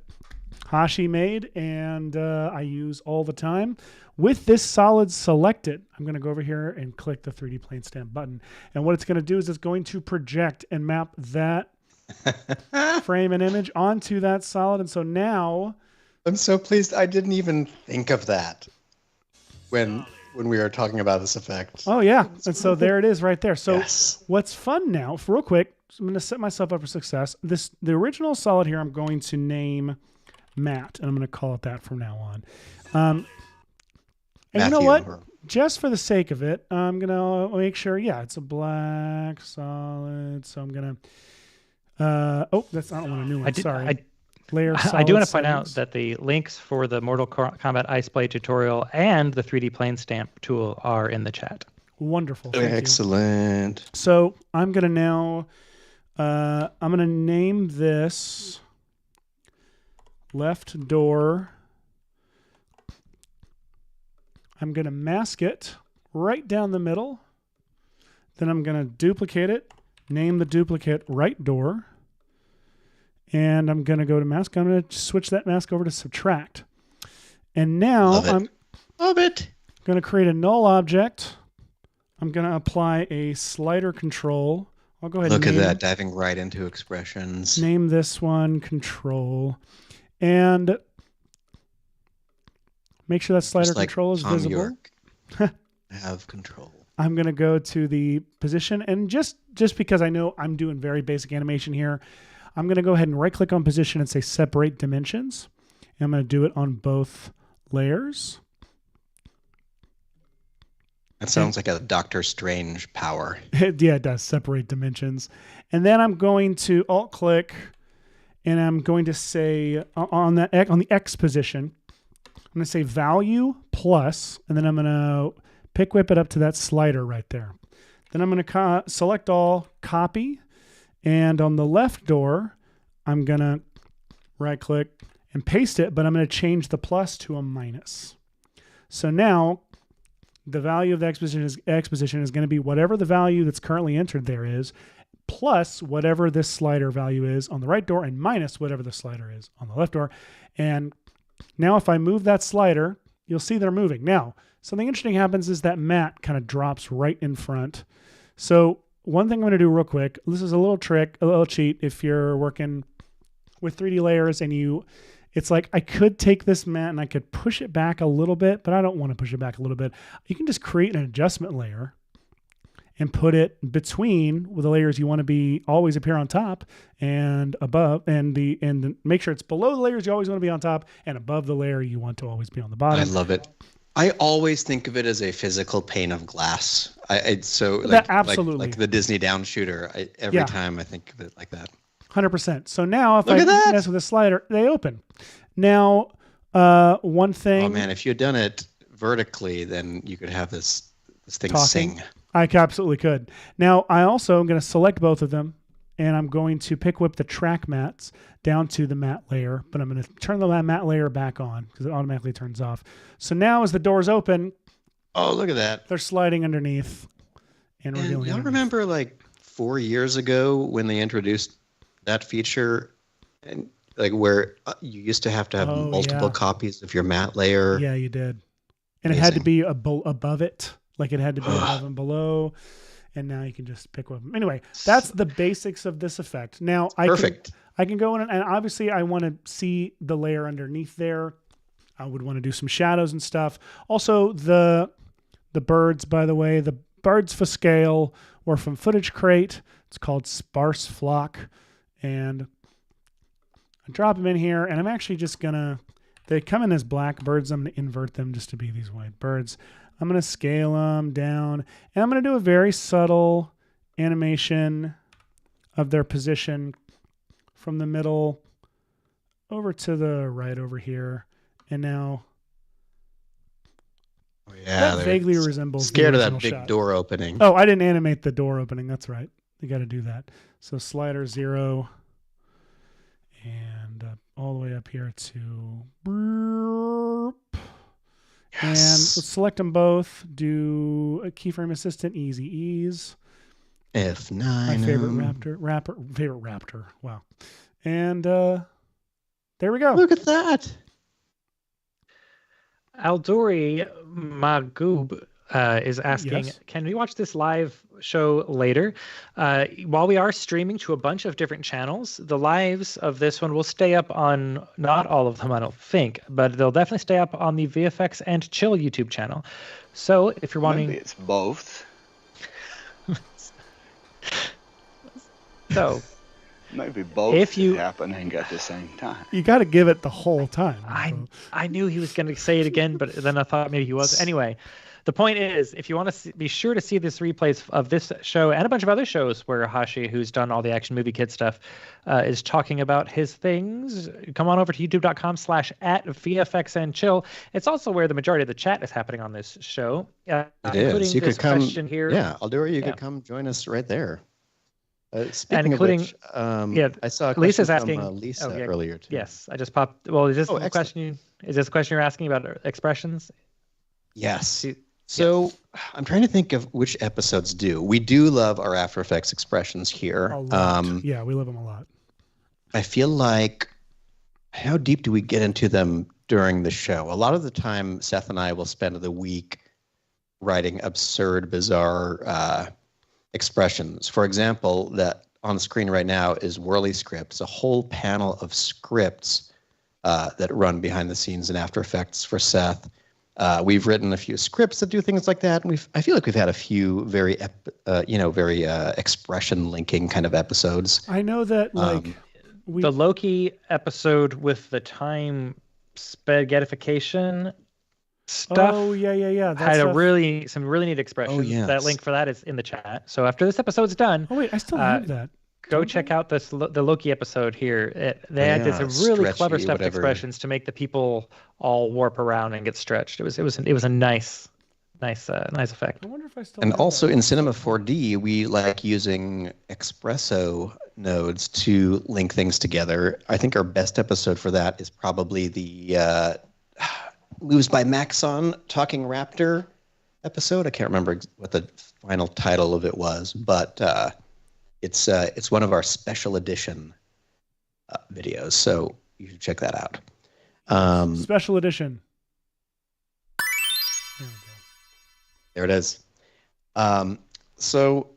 Hashi made and I use all the time. With this solid selected, I'm going to go over here and click the 3D plane stamp button. And what it's going to do is it's going to project and map that frame and image onto that solid. And so now... I'm so pleased. I didn't even think of that when we were talking about this effect. Oh, yeah. And so there it is right there. So Yes. what's fun now, real quick, I'm going to set myself up for success. The original solid here, I'm going to name Matt, and I'm going to call it that from now on. And you know what? Just for the sake of it, I'm going to make sure, it's a black solid. So I'm going to, that's, I don't want a new one. Sorry. Layer solid I do want to point out settings. that the links for the Mortal Kombat Ice Blade tutorial and the 3D plane stamp tool are in the chat. Wonderful. Thank you. Excellent. So I'm going to now, I'm going to name this left door. I'm going to mask it right down the middle. Then I'm going to duplicate it, name the duplicate right door. And I'm going to go to mask. I'm going to switch that mask over to subtract. And now I'm Love it. going to create a null object. I'm going to apply a slider control. I'll go ahead Look and at that, diving right into expressions. name this one control. And make sure that slider Just like control is Tom visible. York. Have control. I'm going to go to the position, and just because I know I'm doing very basic animation here, I'm going to go ahead and right click on position and say separate dimensions. And I'm going to do it on both layers. That sounds like a Doctor Strange power. Yeah, it does, separate dimensions. And then I'm going to alt click, and I'm going to say on the X position, I'm going to say value plus, and then I'm going to pick whip it up to that slider right there. Then I'm going to select all, copy, and on the left door, I'm going to right click and paste it, but I'm going to change the plus to a minus. So now the value of the X position is going to be whatever the value that's currently entered there is, plus whatever this slider value is on the right door, and minus whatever the slider is on the left door. And now if I move that slider, you'll see they're moving. Now, something interesting happens is that matte kind of drops right in front. So one thing I'm going to do real quick, this is a little trick, a little cheat if you're working with 3D layers and it's like I could take this matte and I could push it back a little bit, but I don't want to push it back a little bit. You can just create an adjustment layer and put it between the layers you want to be always appear on top and above, and make sure it's below the layers you always want to be on top and above the layer you want to always be on the bottom. I love it. I always think of it as a physical pane of glass. Absolutely like the Disney down shooter. Every time I think of it like that. 100%. So now if I mess with a slider, they open. Now, one thing. Oh man, if you had done it vertically, then you could have this thing talking. Sing. I absolutely could. Now, I also am going to select both of them, and I'm going to pick whip the track mats down to the matte layer, but I'm going to turn the matte layer back on because it automatically turns off. So now as the doors open, oh, look at that. They're sliding underneath and revealing y'all underneath. Remember like 4 years ago when they introduced that feature, and like where you used to have multiple copies of your matte layer? Yeah, you did. And Amazing. It had to be above it. Like it had to be above and below, and now you can just pick one. Anyway, that's the basics of this effect. Now I can go in and obviously I want to see the layer underneath there. I would want to do some shadows and stuff. Also the birds, by the way, the birds for scale or from Footage Crate. It's called Sparse Flock, and I drop them in here, and I'm actually just they come in as black birds. I'm going to invert them just to be these white birds. I'm going to scale them down, and I'm going to do a very subtle animation of their position from the middle over to the right over here. And now that vaguely resembles scared the of that big shot. Door opening. Oh, I didn't animate the door opening. That's right. You got to do that. So slider 0 and all the way up here to Yes. And let's select them both. Do a keyframe assistant, easy ease. F9. My favorite raptor. Wow. And there we go. Look at that. Alduri Magoob is asking, yes. Can we watch this live show later? While we are streaming to a bunch of different channels, the lives of this one will stay up on, not all of them, I don't think, but they'll definitely stay up on the VFX and Chill YouTube channel. So if you're wanting... Maybe it's both. So... Maybe both happening at the same time. You got to give it the whole time. I knew he was going to say it again, but then I thought maybe he was. Anyway, the point is, if you want to be sure to see this replays of this show and a bunch of other shows where Hashi, who's done all the Action Movie Kid stuff, is talking about his things, come on over to youtube.com/@VFXandChill. It's also where the majority of the chat is happening on this show. It is. You could come here. Yeah, Alduri, you could come join us right there. Speaking of which, I saw a Lisa's question asking from Lisa earlier too. Yes, I just popped. Well, is this the question? Is this the question you're asking about expressions? Yes. So I'm trying to think of which episodes do. We do love our After Effects expressions here. Yeah, we love them a lot. I feel like, how deep do we get into them during the show? A lot of the time, Seth and I will spend the week writing absurd, bizarre expressions. For example, that on the screen right now is Whirly Scripts, a whole panel of scripts that run behind the scenes in After Effects for Seth. We've written a few scripts that do things like that, and I feel like we've had a few very expression linking kind of episodes. I know that the Loki episode with the time spaghettification stuff. Oh yeah. Had some really neat expressions. Oh, yes. That link for that is in the chat. So after this episode's done, oh wait, I still have that. Go check out the Loki episode here. They added some really clever stuffed expressions to make the people all warp around and get stretched. It was a nice effect. I wonder if I still. And have also that. in Cinema 4D, we like using espresso nodes to link things together. I think our best episode for that is probably the Lose by Maxon Talking Raptor episode. I can't remember what the final title of it was, but it's one of our special edition videos, so you should check that out. Special edition. There we go. There it is. So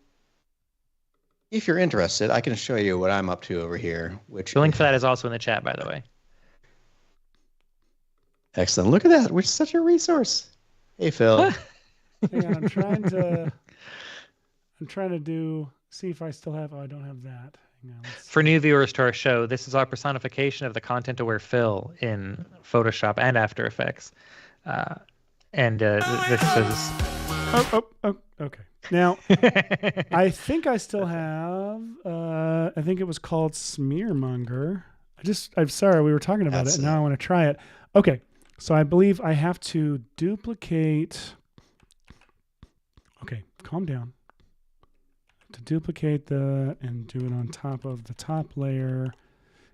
if you're interested, I can show you what I'm up to over here. The link for that is also in the chat, by the way. Excellent. Look at that. We're such a resource. Hey, Phil. Hang on, I'm trying to see if I still have. Oh, I don't have that. Hang on, For new viewers to our show, this is our personification of the content-aware Phil in Photoshop and After Effects. This is. Oh, okay. Now, I think I still have. I think it was called Smearmonger. I'm sorry, we were talking about it, and now I want to try it. Okay, so I believe I have to duplicate. Okay, calm down. To duplicate and do it on top of the top layer.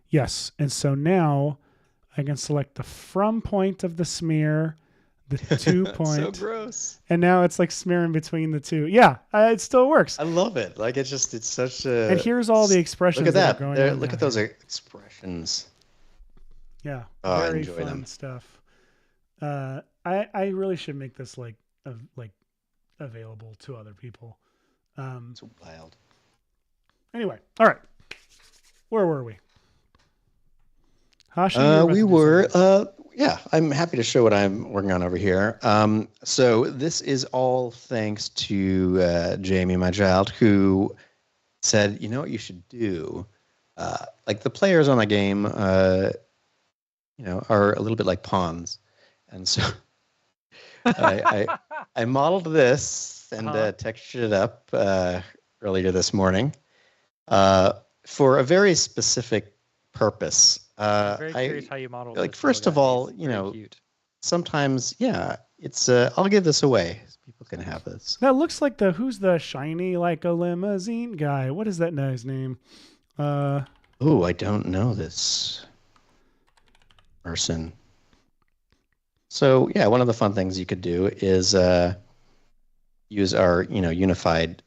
Yes, and so now I can select the from point of the smear, the 2 point. So gross. And now it's like smearing between the two. Yeah, it still works. I love it. Like it's such a. And here's all the expressions. Look at that. Look at those expressions. Yeah, I very enjoy fun them. stuff. I really should make this like available to other people. It's wild. Anyway, all right. Where were we? Hashi, we were. Yeah, I'm happy to show what I'm working on over here. So this is all thanks to Jamie, my child, who said, you know what you should do? Like the players on the game, are a little bit like pawns. And so I modeled this and textured it up earlier this morning for a very specific purpose. I'm very curious how you modeled like this. First of all, cute. sometimes it's I'll give this away. People can have this. That looks like who's the shiny like a limousine guy? What is that guy's name? I don't know this person. So yeah, one of the fun things you could do is use our unified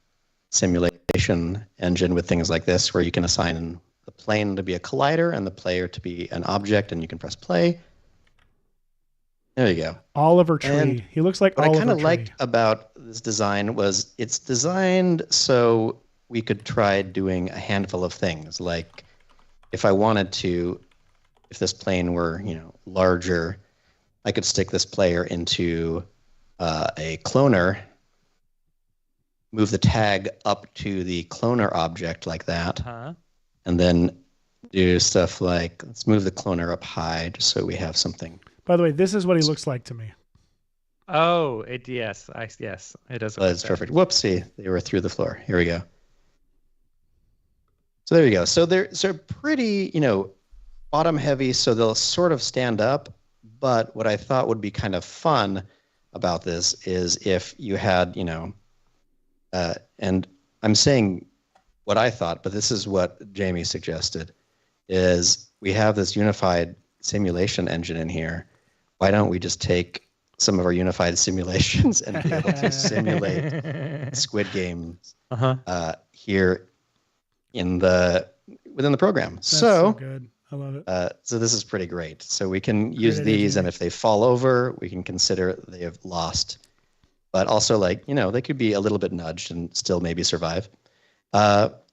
simulation engine with things like this, where you can assign the plane to be a collider and the player to be an object, and you can press play. There you go. Oliver Tree. And he looks like what Oliver I kind of Tree. liked about this design was it's designed so we could try doing a handful of things. Like if I wanted to, if this plane were larger, I could stick this player into a cloner, move the tag up to the cloner object like that, and then do stuff like, let's move the cloner up high just so we have something. By the way, this is what he looks like to me. Oh, yes, it does. That's perfect. Whoopsie, they were through the floor. Here we go. So there you go. So they're pretty, bottom heavy, so they'll sort of stand up. But what I thought would be kind of fun about this is if you had, and I'm saying what I thought, but this is what Jamie suggested, is we have this unified simulation engine in here. Why don't we just take some of our unified simulations and be able to simulate Squid Game here within the program? That's so good. I love it. So this is pretty great. So we can use these, and if they fall over, we can consider they have lost. But also, they could be a little bit nudged and still maybe survive.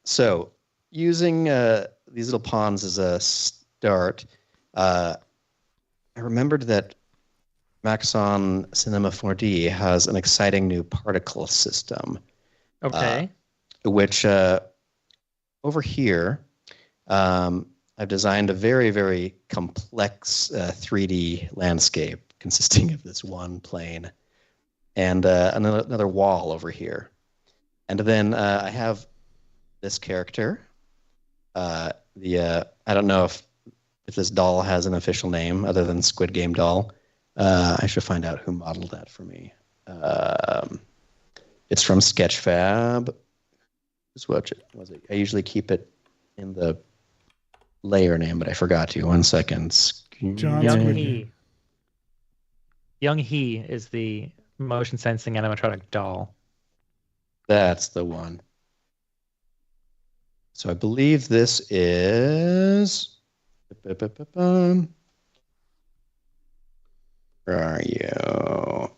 So using these little pawns as a start, I remembered that Maxon Cinema 4D has an exciting new particle system. Okay. Which over here, I've designed a very, very complex 3D landscape consisting of this one plane and another wall over here. And then I have this character. I don't know if this doll has an official name other than Squid Game doll. I should find out who modeled that for me. It's from Sketchfab. Was it? I usually keep it in the layer name, but I forgot to. 1 second. Young He. Young He is the motion sensing animatronic doll. That's the one. So I believe this is. Where are you?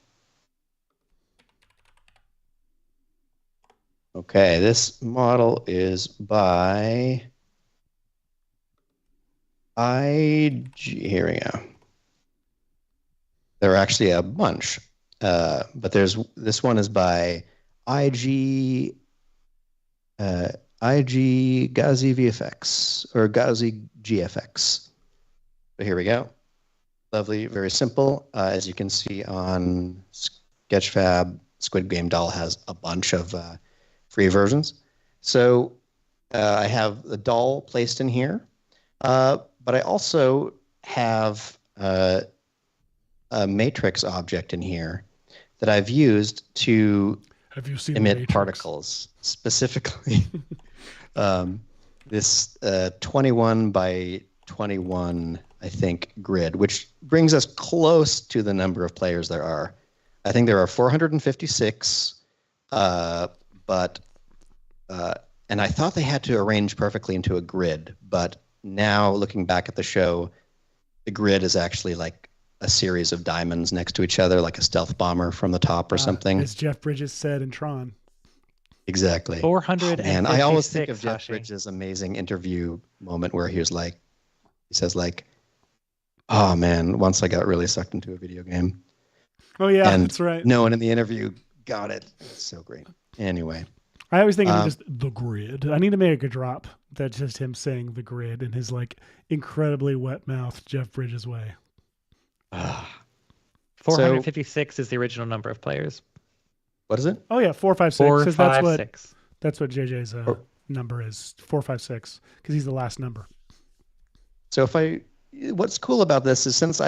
Okay, this model is by here we go. There are actually a bunch, but this one is by IG Gazi VFX or Gazi GFX. So here we go. Lovely, very simple. As you can see on Sketchfab, Squid Game doll has a bunch of free versions. So I have the doll placed in here, but I also have a matrix object in here that I've used to emit particles, specifically this 21 by 21, I think, grid, which brings us close to the number of players there are. I think there are 456, and I thought they had to arrange perfectly into a grid, but now looking back at the show, the grid is actually like a series of diamonds next to each other, like a stealth bomber from the top or something. As Jeff Bridges said in Tron. Exactly. 456. And I always think of Jeff Bridges' amazing interview moment where he says, oh man, once I got really sucked into a video game. Oh yeah, and that's right. No one in the interview got it. It's so great. Anyway. I always think of just the grid. I need to make a drop that's just him saying the grid in his like incredibly wet mouthed Jeff Bridges way. 456 is the original number of players. What is it? Oh yeah, 456. 456. That's what JJ's number is. 456 because he's the last number. So what's cool about this is since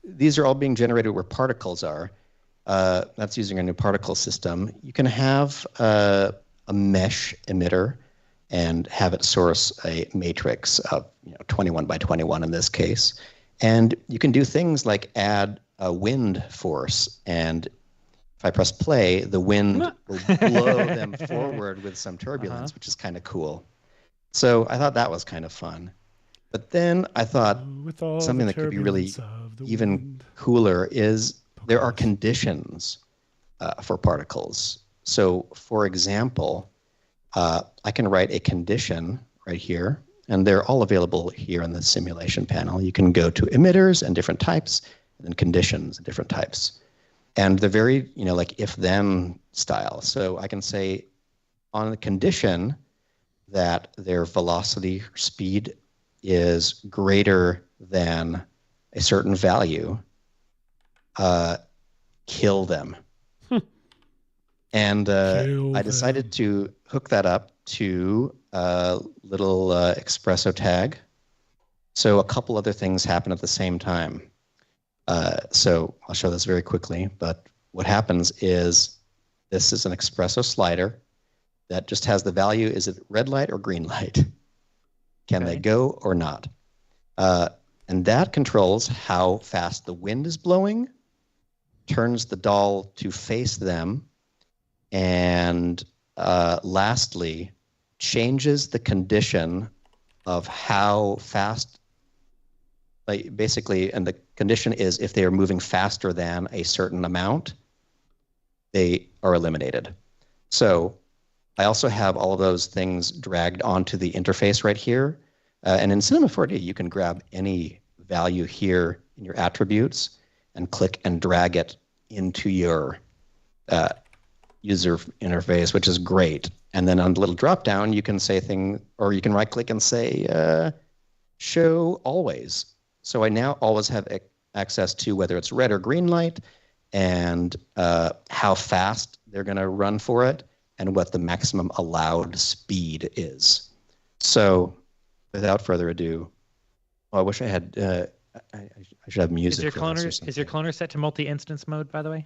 these are all being generated where particles are. That's using a new particle system. You can have a mesh emitter and have it source a matrix of 21 by 21 in this case. And you can do things like add a wind force, and if I press play, the wind will blow them forward with some turbulence, which is kind of cool. So I thought that was kind of fun. But then I thought something that could be really even cooler is there are conditions for particles. So, for example, I can write a condition right here, and they're all available here in the simulation panel. You can go to emitters and different types, and then conditions and different types. And they're very, like if-then style. So I can say on the condition that their velocity or speed is greater than a certain value, kill them. And I decided to hook that up to a little espresso tag. So a couple other things happen at the same time. So I'll show this very quickly, but what happens is this is an espresso slider that just has the value, is it red light or green light? Can they go or not? And that controls how fast the wind is blowing, turns the doll to face them, and lastly, changes the condition of how fast, basically, and the condition is if they are moving faster than a certain amount, they are eliminated. So I also have all of those things dragged onto the interface right here. And in Cinema 4D, you can grab any value here in your attributes and click and drag it into your user interface, which is great. And then on the little drop down, you can say or you can right click and say show always. So I now always have access to whether it's red or green light, and how fast they're going to run for it, and what the maximum allowed speed is. So without further ado, I wish I had, I should have music. Is your cloner set to multi-instance mode, by the way?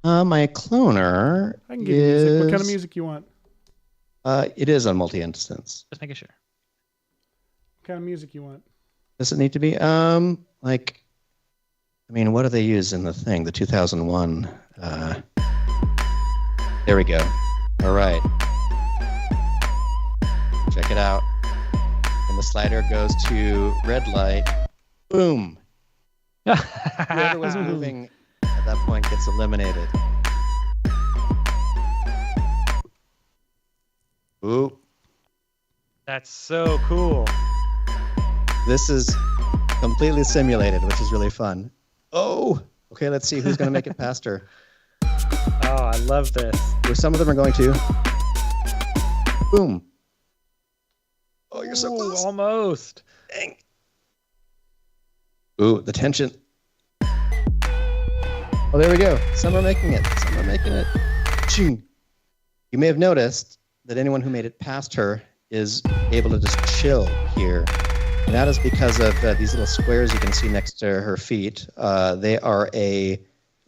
My cloner I can give you music. What kind of music you want? It is on multi-instance. Just making sure. What kind of music you want? Does it need to be what do they use in the thing? The 2001. There we go. All right. Check it out. And the slider goes to red light. Boom. Whoever was moving at that point gets eliminated. Ooh. That's so cool. This is completely simulated, which is really fun. Oh, okay, let's see who's going to make it past her. Oh, I love this. Some of them are going to. Boom. Oh, you're so close. Almost. Dang. Ooh, the tension. Oh, there we go. Some are making it. Ching. You may have noticed that anyone who made it past her is able to just chill here. And that is because of these little squares you can see next to her feet. They are a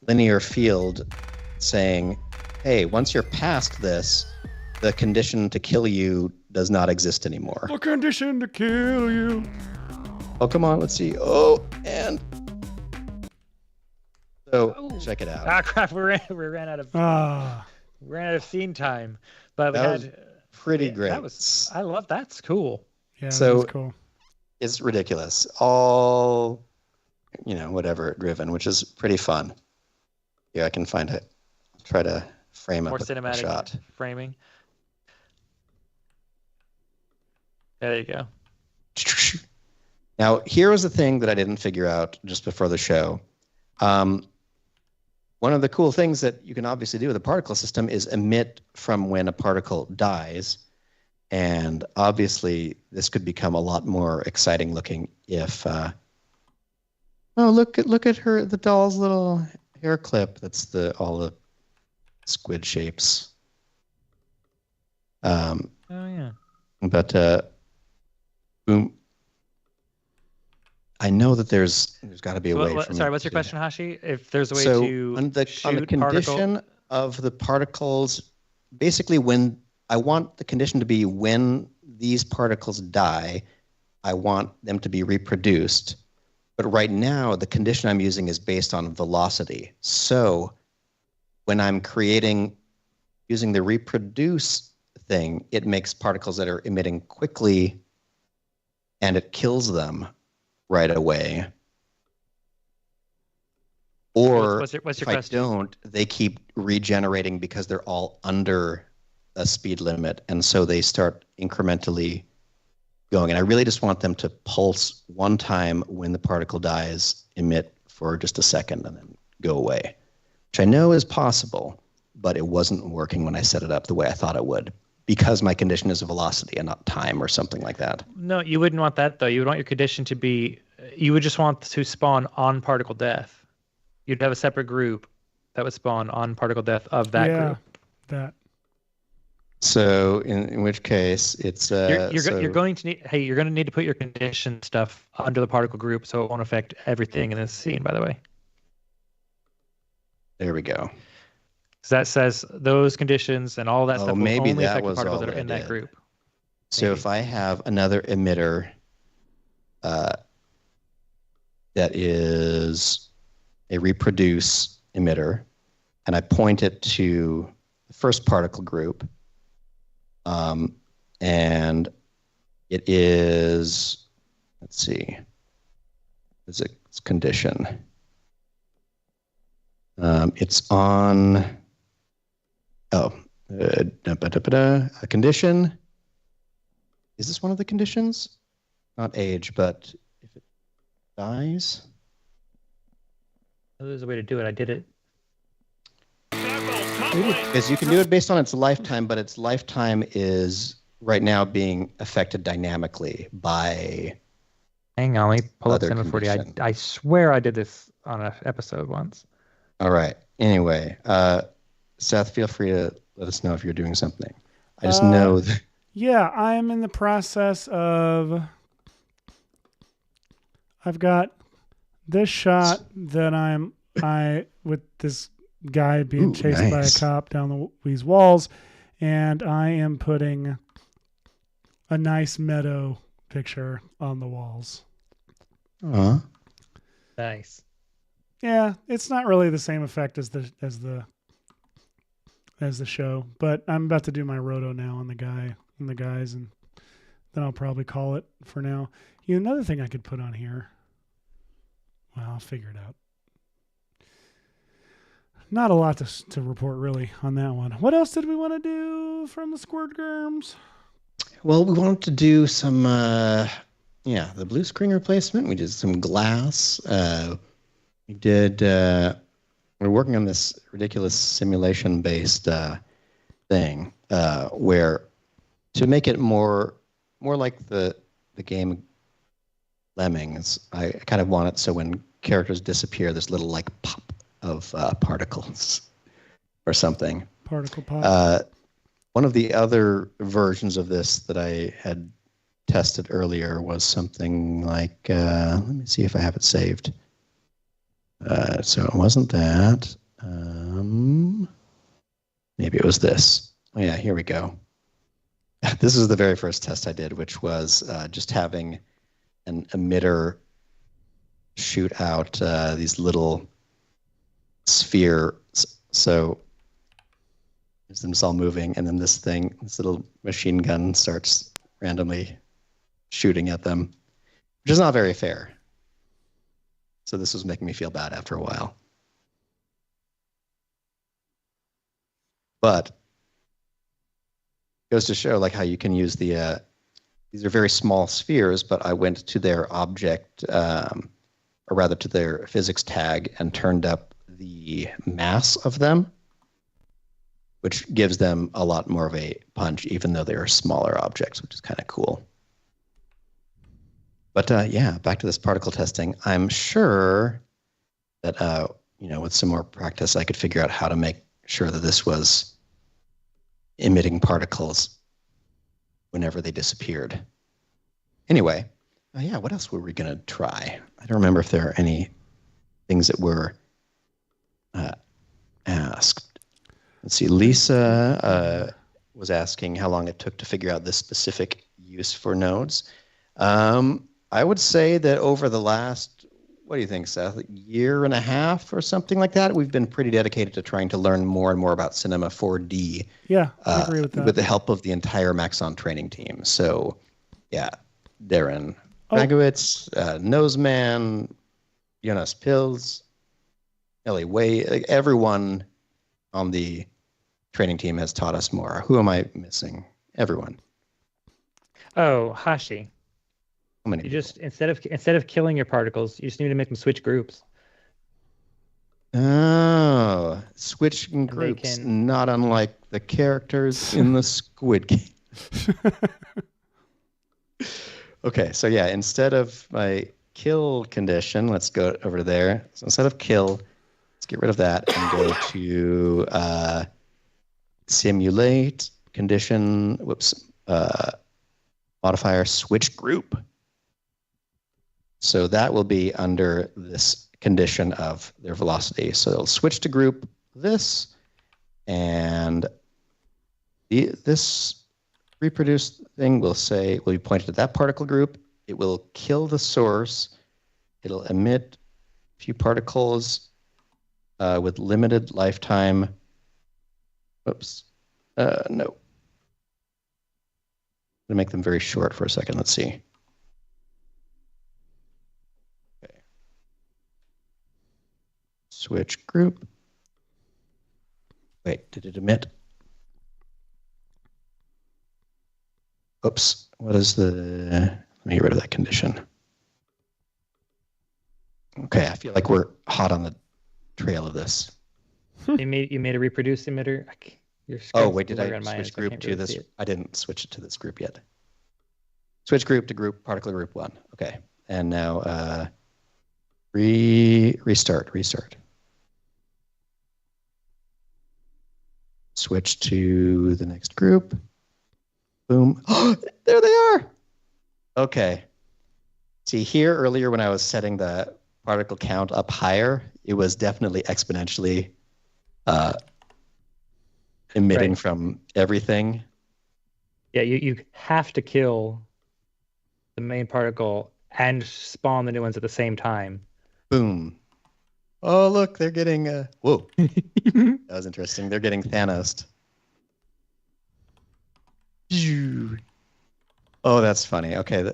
linear field saying, hey, once you're past this, the condition to kill you does not exist anymore. The condition to kill you. Oh, come on, let's see. Oh, and... So, check it out. Ah, crap, we ran out of scene time. But that was pretty great. I love that's cool. Yeah, so, that's cool. It's ridiculous. All, whatever driven, which is pretty fun. Yeah, I can find it. Try to frame it. More cinematic shot. Framing. There you go. Now, here was the thing that I didn't figure out just before the show. One of the cool things that you can obviously do with a particle system is emit from when a particle dies. And obviously, this could become a lot more exciting looking if... look at her, the doll's little hair clip. That's all the squid shapes. Oh, yeah. But, boom. I know that there's got to be a way. Sorry, what's your question, Hashi? If there's a way to on the condition of the particles, basically when I want the condition to be when these particles die, I want them to be reproduced. But right now, the condition I'm using is based on velocity. So when I'm using the reproduce thing, it makes particles that are emitting quickly and it kills them right away. Or what's your if question? I don't, they keep regenerating because they're all under a speed limit, and so they start incrementally going. And I really just want them to pulse one time when the particle dies, emit for just a second, and then go away, which I know is possible, but it wasn't working when I set it up the way I thought it would, because my condition is a velocity and not time or something like that. No, you wouldn't want that, though. You would want your condition to be, you would just want to spawn on particle death. You'd have a separate group that would spawn on particle death of that group. That. So in which case it's you're going to need to put your condition stuff under the particle group so it won't affect everything in this scene, by the way. There we go. So that says those conditions and all that stuff will maybe only that affect the was particles all that are in I that did. group. So Maybe. if I have another emitter that is a reproduce emitter, and I point it to the first particle group, and it is, let's see, is its condition. It's on, a condition. Is this one of the conditions? Not age, but if it dies. There's a way to do it. I did it. Because you can do it based on its lifetime, but its lifetime is right now being affected dynamically by. Hang on, let me pull up Other Cinema 40. condition. I swear I did this on an episode once. All right. Anyway, Seth, feel free to let us know if you're doing something. I just know that. Yeah, I'm in the process of. I've got this shot that I with this guy being chased by a cop down these walls, and I am putting a nice meadow picture on the walls. Nice. Yeah, it's not really the same effect as the show, but I'm about to do my roto now on the guys, and then I'll probably call it for now. Another thing I could put on here. Well, I'll figure it out. Not a lot to report really on that one. What else did we want to do from the Squid Germs? Well, we wanted to do some, the blue screen replacement. We did some glass. We're working on this ridiculous simulation-based thing where to make it more like the game Lemmings, I kind of want it so when characters disappear, this little like pop of particles or something. Particle pop. One of the other versions of this that I had tested earlier was something like, let me see if I have it saved. So it wasn't that. Maybe it was this. Oh yeah, here we go. This is the very first test I did, which was just having an emitter shoot out these little spheres. So there's them all moving, and then this little machine gun starts randomly shooting at them, which is not very fair. So this was making me feel bad after a while. But it goes to show like how you can use the these are very small spheres, but I went to their object, or rather to their physics tag, and turned up the mass of them, which gives them a lot more of a punch, even though they are smaller objects, which is kind of cool. But back to this particle testing. I'm sure that with some more practice, I could figure out how to make sure that this was emitting particles whenever they disappeared. Anyway, what else were we going to try? I don't remember if there are any things that were asked. Let's see. Lisa was asking how long it took to figure out this specific use for nodes. I would say that over the last, what do you think, Seth, year and a half or something like that, we've been pretty dedicated to trying to learn more and more about Cinema 4D. Yeah, I agree with that. With the help of the entire Maxon training team. So, Darren Bagowitz, Noseman, Jonas Pils, Ellie Way, everyone on the training team has taught us more. Who am I missing? Everyone. Oh, Hashi. How many? You just instead of killing your particles, you just need to make them switch groups. Oh, switching groups, not unlike the characters in the Squid Game. Okay, so instead of my kill condition, let's go over there. So instead of kill, let's get rid of that and go to simulate condition. Modifier switch group. So that will be under this condition of their velocity. So it'll switch to group this, and this reproduce thing will be pointed at that particle group. It will kill the source. It'll emit a few particles with limited lifetime. Oops. No. I'm going to make them very short for a second. Let's see. Okay. Switch group. Wait, did it emit? Oops. What is the... Let me get rid of that condition. Okay, I feel like we're hot on the trail of this. You made a reproduce emitter. Oh wait, did I switch group to this? I didn't switch it to this group yet. Switch group to group particle group 1. Okay, and now restart. Switch to the next group. Boom. Oh, there they are. Okay. See here earlier when I was setting the particle count up higher, it was definitely exponentially emitting from everything. Yeah, you have to kill the main particle and spawn the new ones at the same time. Boom. Oh, look, they're getting... whoa. That was interesting. They're getting Thanos. Oh, that's funny. Okay.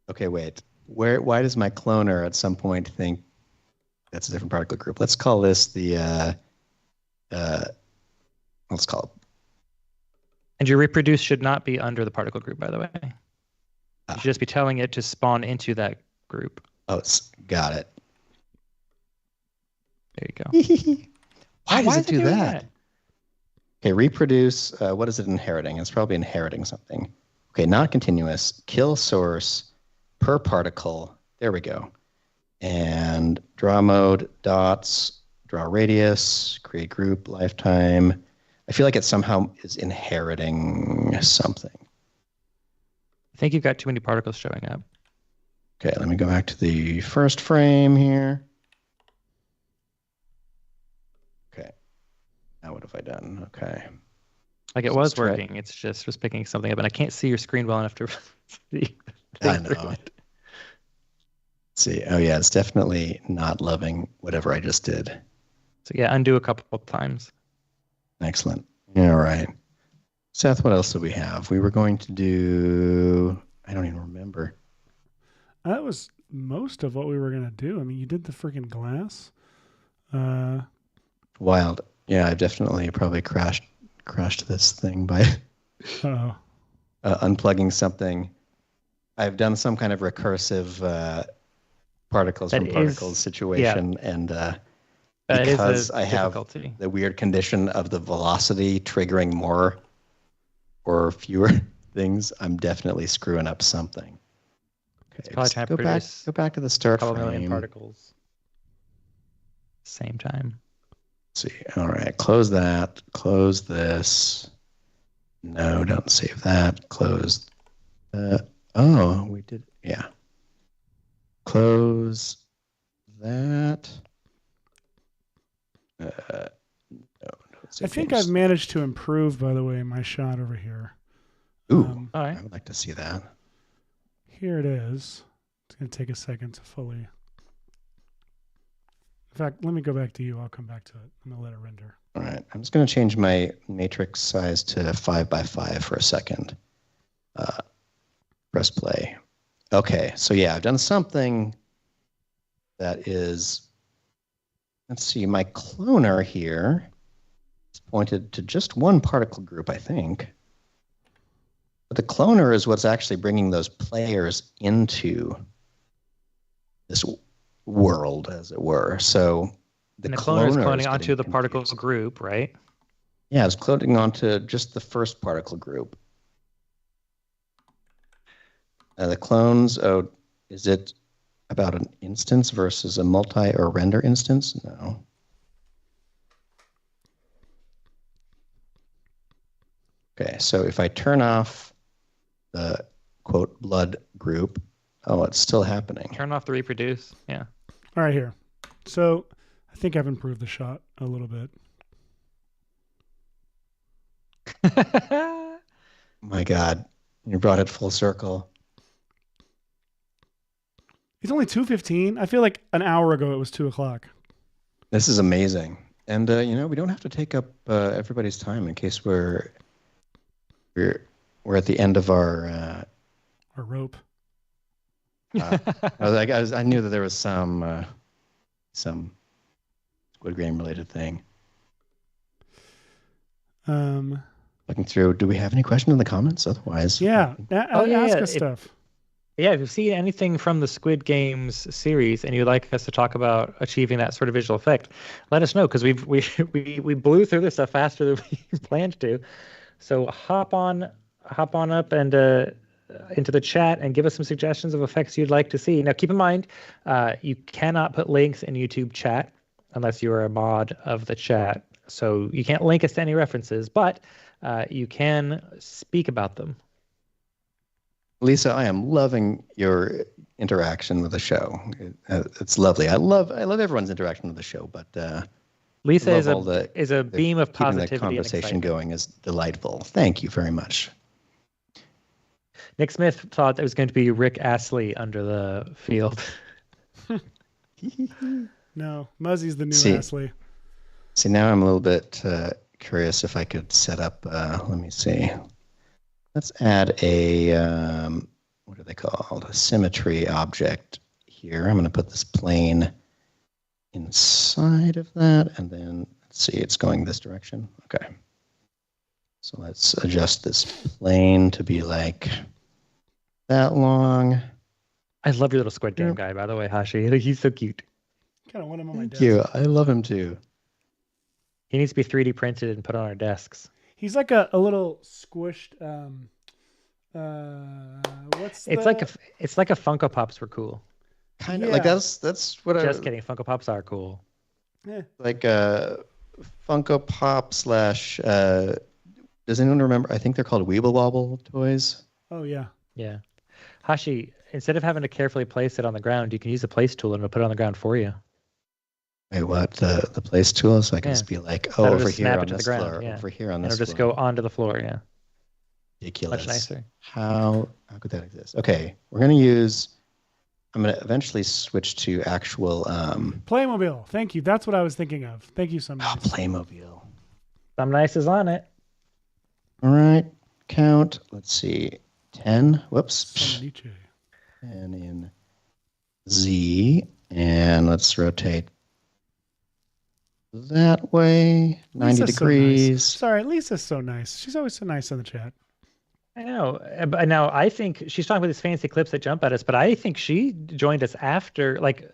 Okay, wait. Why does my cloner at some point think that's a different particle group? Let's call this the... let's call it... And your reproduce should not be under the particle group, by the way. You should just be telling it to spawn into that group. Oh, got it. There you go. Why does it do that? Okay, reproduce. What is it inheriting? It's probably inheriting something. Okay, not continuous. Kill source per particle. There we go. And draw mode, dots, draw radius, create group, lifetime. I feel like it somehow is inheriting something. I think you've got too many particles showing up. Okay, let me go back to the first frame here. Okay. Now what have I done? Okay. Like it was working. It's just picking something up, and I can't see your screen well enough to see. I know. Let's see. Oh yeah, it's definitely not loving whatever I just did. So yeah, undo a couple of times. Excellent. All right. Seth, what else do we have? We were going to do... I don't even remember. That was most of what we were going to do. I mean, you did the freaking glass. Wild. Yeah, I've definitely probably crashed this thing by unplugging something. I've done some kind of recursive particles from particles situation, and because I have the weird condition of the velocity triggering more or fewer things, I'm definitely screwing up something. It's probably trying to go back to the start frame. Million particles. Same time. Let's see. All right. Close that. Close this. No, don't save that. Close. Oh, we did. Yeah. Close that. No, I think I've managed to improve, by the way, my shot over here. Ooh, all right. I would like to see that. Here it is. It's going to take a second to fully... In fact, let me go back to you. I'll come back to it. I'm going to let it render. All right. I'm just going to change my matrix size to 5x5 for a second. Press play. Okay. So yeah, I've done something that is... Let's see. My cloner here is pointed to just one particle group, I think. But the cloner is what's actually bringing those players into this world, as it were. So the cloner is cloning onto the particle group, right? Yeah, it's cloning onto just the first particle group. The clones, is it about an instance versus a multi or render instance? No. Okay, so if I turn off the quote blood group, it's still happening. Turn off the reproduce. Yeah. All right, here. So I think I've improved the shot a little bit. My God, you brought it full circle. It's only 2:15. I feel like an hour ago it was 2:00. This is amazing. And, we don't have to take up everybody's time in case we're at the end of our rope. I knew that there was some Squid Game related thing. Looking through, do we have any questions in the comments? Otherwise, ask us stuff. Yeah, if you've seen anything from the Squid Games series and you'd like us to talk about achieving that sort of visual effect, let us know, because we blew through this stuff faster than we planned to. So hop on up and into the chat and give us some suggestions of effects you'd like to see. Now, keep in mind, you cannot put links in YouTube chat unless you are a mod of the chat. So you can't link us to any references, but you can speak about them. Lisa, I am loving your interaction with the show. It's lovely. I love everyone's interaction with the show, but Lisa is a beam of positivity. Keeping the conversation going is delightful. Thank you very much. Nick Smith thought it was going to be Rick Astley under the field. No, Muzzy's the new Astley. See, now I'm a little bit curious if I could set up. Let me see. Let's add a, what are they called? A symmetry object here. I'm going to put this plane inside of that, and then let's see, it's going this direction. Okay. So let's adjust this plane to be like that long. I love your little Squid Game guy, by the way, Hashi. He's so cute. Kind of want him on my desk. Thank you. I love him too. He needs to be 3D printed and put on our desks. He's like a little squished. It's like a Funko Pops were cool. Kind of like that's what Just kidding. Funko Pops are cool. Yeah. Like Funko Pop / does anyone remember? I think they're called Weeble Wobble toys. Oh yeah. Yeah. Hashi, instead of having to carefully place it on the ground, you can use the place tool and it'll put it on the ground for you. Wait, what? The place tool? So I can just be like, oh, over here on this floor, over here on this floor. It'll just go onto the floor, yeah. Ridiculous. Much nicer. How could that exist? Okay, I'm going to eventually switch to actual... Playmobil. Thank you. That's what I was thinking of. Thank you so much. Oh, Playmobil. Some nice is on it. All right, count. Let's see. 10. Whoops. 10 in Z. And let's rotate that way. 90 degrees. So nice. Sorry, Lisa's so nice. She's always so nice in the chat. I know. But now I think she's talking about these fancy clips that jump at us, but I think she joined us after, like,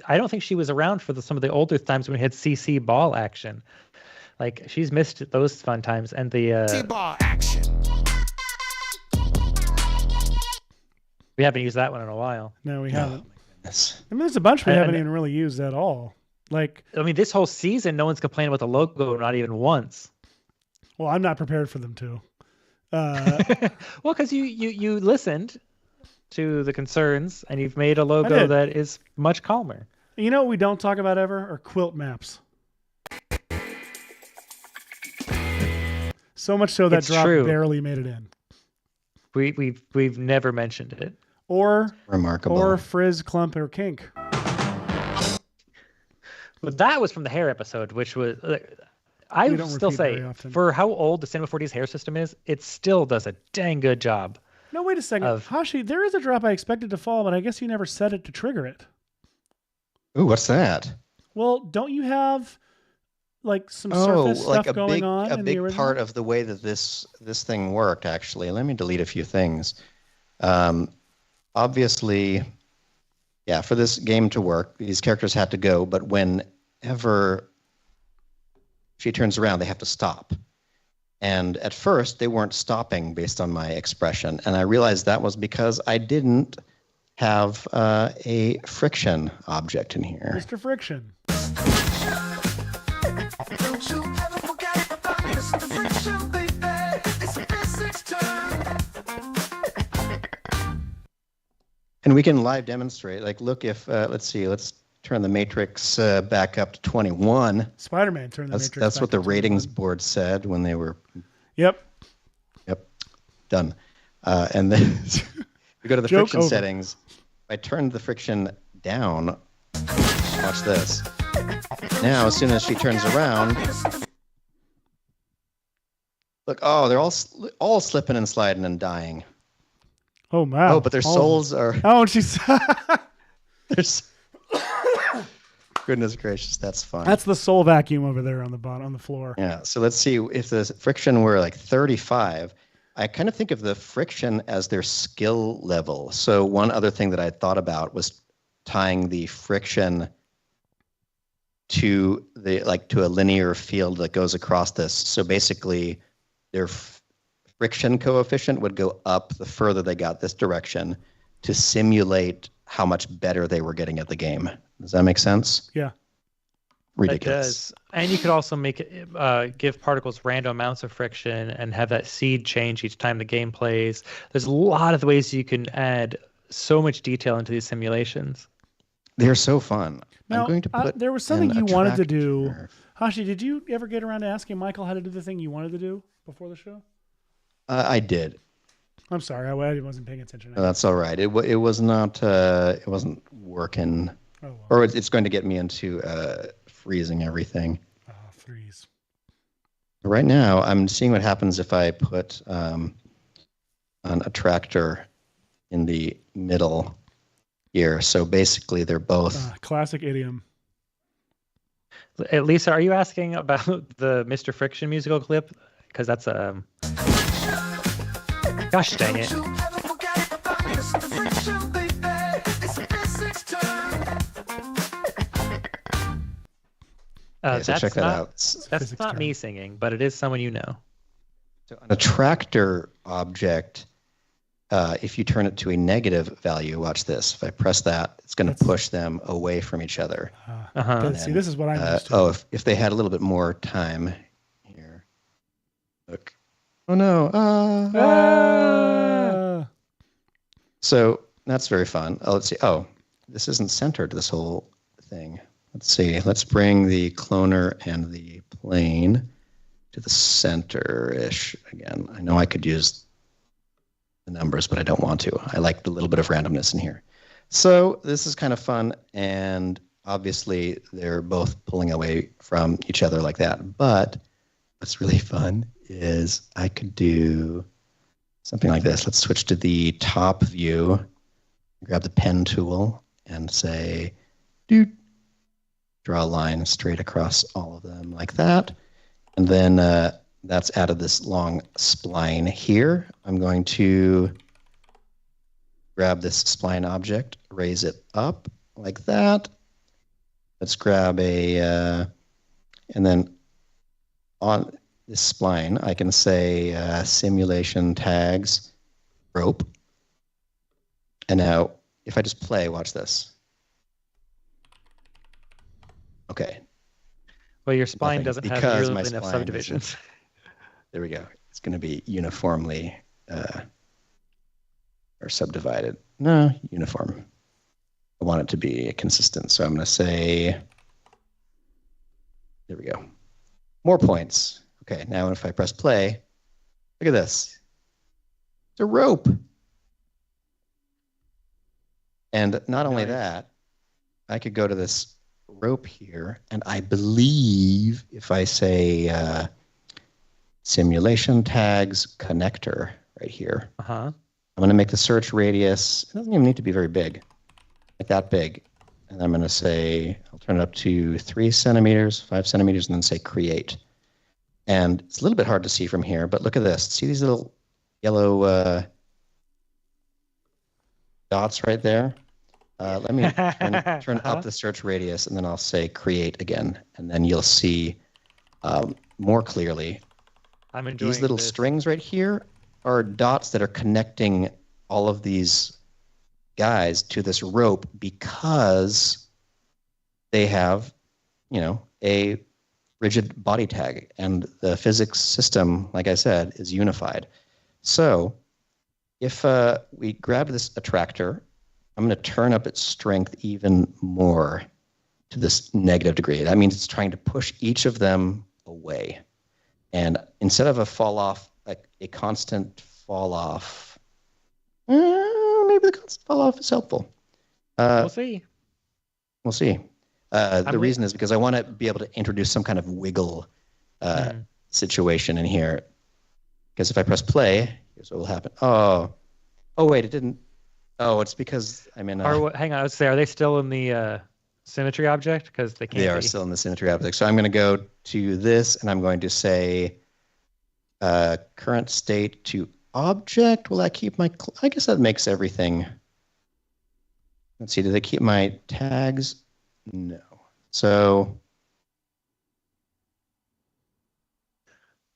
I don't think she was around for some of the older times when we had CC ball action. Like, she's missed those fun times and the CC ball action. We haven't used that one in a while. No, we haven't. My goodness. I mean, there's a bunch we haven't even really used at all. Like, I mean, this whole season, no one's complained about the logo, not even once. Well, I'm not prepared for them to. Well, because you listened to the concerns and you've made a logo that is much calmer. You know what we don't talk about ever are quilt maps. So much so that it's drop true. Barely made it in. We've never mentioned it. Or remarkable. Or frizz, clump, or kink. But that was from the hair episode, which was I would still say for how old the Cinema 4D's hair system is, it still does a dang good job. No, wait a second. Hashi, there is a drop I expected to fall, but I guess you never set it to trigger it. Ooh, what's that? Well, don't you have like some surface stuff going on? A big part of the way that this thing worked, actually. Let me delete a few things. Obviously, yeah, for this game to work, these characters had to go, but whenever she turns around, they have to stop. And at first, they weren't stopping based on my expression. And I realized that was because I didn't have a friction object in here. Mr. Friction. Don't you ever forget about Mr. Friction, baby. It's a physics term. And we can live demonstrate. Like, look if, let's see, let's turn the matrix back up to 21. Spider-Man turned the matrix back That's what the to ratings 21. board said when they were... Yep. Done. And then we go to the friction settings. I turned the friction down. Watch this. Now, as soon as she turns around, look, oh, they're all slipping and sliding and dying. Oh, wow. Oh, but their souls are... Oh, and she's... Goodness gracious, that's fun. That's the soul vacuum over there on the bottom, on the floor. Yeah, so let's see. If the friction were like 35, I kind of think of the friction as their skill level. So one other thing that I thought about was tying the friction to to a linear field that goes across this. So basically, their friction coefficient would go up the further they got this direction to simulate how much better they were getting at the game. Does that make sense? Yeah. Ridiculous. It does. And you could also make it, give particles random amounts of friction and have that seed change each time the game plays. There's a lot of ways you can add so much detail into these simulations. They're so fun. Now, I'm going to put there was something you wanted to do. attractor. Hashi, did you ever get around to asking Michael how to do the thing you wanted to do before the show? I did. I'm sorry, I wasn't paying attention. No, that's all right. It was not. It wasn't working. Oh, well. Or it's going to get me into freezing everything. Freeze. Right now, I'm seeing what happens if I put an attractor in the middle here. So basically, they're both. Classic idiom. Lisa, are you asking about the Mr. Friction musical clip? Because that's a. Gosh dang it. So check that out. That's not me singing, but it is someone you know. So an attractor object, if you turn it to a negative value, watch this. If I press that, it's going to push them away from each other. See, this is what I'm used to. Oh, if they had a little bit more time here. Look. Oh, no. So that's very fun. Oh, let's see. Oh, this isn't centered, this whole thing. Let's see. Let's bring the cloner and the plane to the center-ish again. I know I could use the numbers, but I don't want to. I like the little bit of randomness in here. So this is kind of fun, and obviously they're both pulling away from each other like that. But what's really fun is I could do something like this. Let's switch to the top view, grab the pen tool, and say, doot. Draw a line straight across all of them like that. And then that's added this long spline here. I'm going to grab this spline object, raise it up like that. Let's grab and then on this spline, I can say simulation tags rope. And now if I just play, watch this. Okay. Well, your spline doesn't have nearly enough spline subdivisions. There we go. It's going to be uniformly or subdivided. No, uniform. I want it to be consistent. So I'm going to say, there we go. More points. Okay, now if I press play, look at this. It's a rope. And not only that, I could go to this rope here, and I believe if I say simulation tags connector right here, I'm going to make the search radius, it doesn't even need to be very big, like that big. And I'm going to say, I'll turn it up to 3 centimeters, 5 centimeters, and then say create. And it's a little bit hard to see from here, but look at this. See these little yellow dots right there? Let me turn up the search radius, and then I'll say create again, and then you'll see more clearly. I'm enjoying these little strings right here are dots that are connecting all of these guys to this rope because they have, a rigid body tag, and the physics system, like I said, is unified. So if we grab this attractor, I'm going to turn up its strength even more to this negative degree. That means it's trying to push each of them away. And instead of a fall off, like a constant fall off, maybe the constant fall off is helpful. We'll see. We'll see. The reason is because I want to be able to introduce some kind of wiggle situation in here. Because if I press play, here's what will happen. Oh, wait, it didn't. Oh, it's because I'm in. Hang on, I would say, are they still in the symmetry object? Because they can't. They are still in the symmetry object. So I'm going to go to this, and I'm going to say current state to object. Will that keep my... I guess that makes everything... Let's see, do they keep my tags? No. So...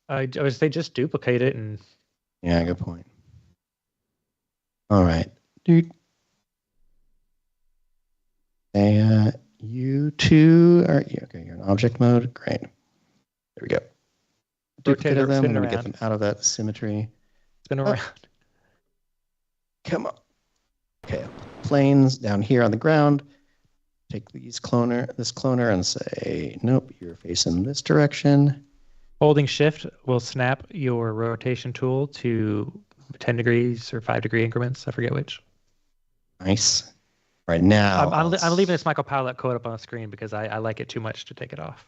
I would say just duplicate it and... Yeah, good point. All right. Dude. You two are... Okay, you're in object mode. Great. There we go. Duplicate of them, and we get them out of that symmetry. Spin around. Come on. Okay, planes down here on the ground. Take this cloner, and say, nope, you're facing this direction. Holding shift will snap your rotation tool to 10 degrees or 5 degree increments. I forget which. Nice. All right, now... I'm leaving this Michael Pilot code up on the screen because I like it too much to take it off.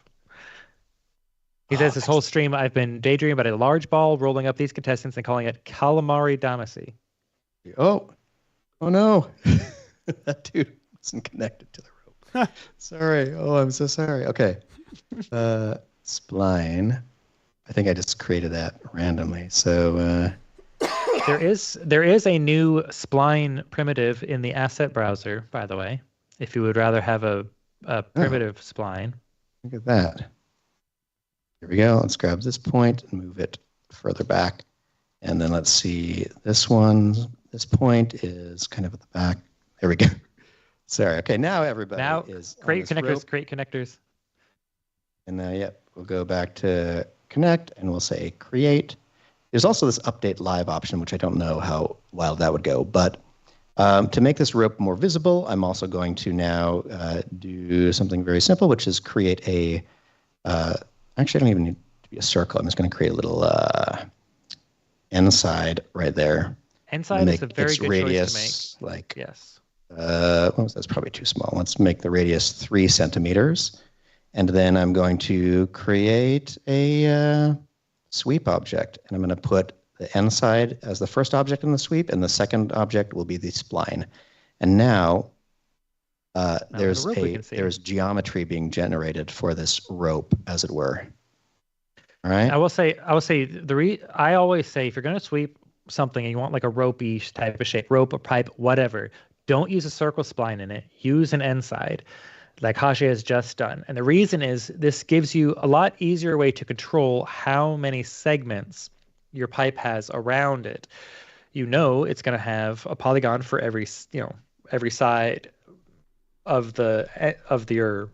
He says this whole stream I've been daydreaming about a large ball rolling up these contestants and calling it calamari damacy. Oh no. That dude wasn't connected to the rope. Sorry. Oh, I'm so sorry. Okay. Spline. I think I just created that randomly. So there is a new spline primitive in the asset browser, by the way, if you would rather have a primitive spline. Look at that. Here we go. Let's grab this point and move it further back. And then let's see this one. This point is kind of at the back. There we go. Sorry. Okay, now everybody is create connectors, create connectors. And we'll go back to connect and we'll say create. There's also this update live option, which I don't know how wild that would go. But to make this rope more visible, I'm also going to now do something very simple, which is create a... actually, I don't even need to be a circle. I'm just going to create a little end side right there. End side is a very good radius, choice to make. Like, yes. That's probably too small. Let's make the radius 3 centimeters. And then I'm going to create a sweep object. And I'm going to put the end side as the first object in the sweep, and the second object will be the spline. And now there's geometry being generated for this rope, as it were. All right. I always say if you're going to sweep something and you want like a ropey type of shape, rope, a pipe, whatever, don't use a circle spline in it. Use an end side, like Hashi has just done. And the reason is this gives you a lot easier way to control how many segments your pipe has around it. You know it's going to have a polygon for every side of your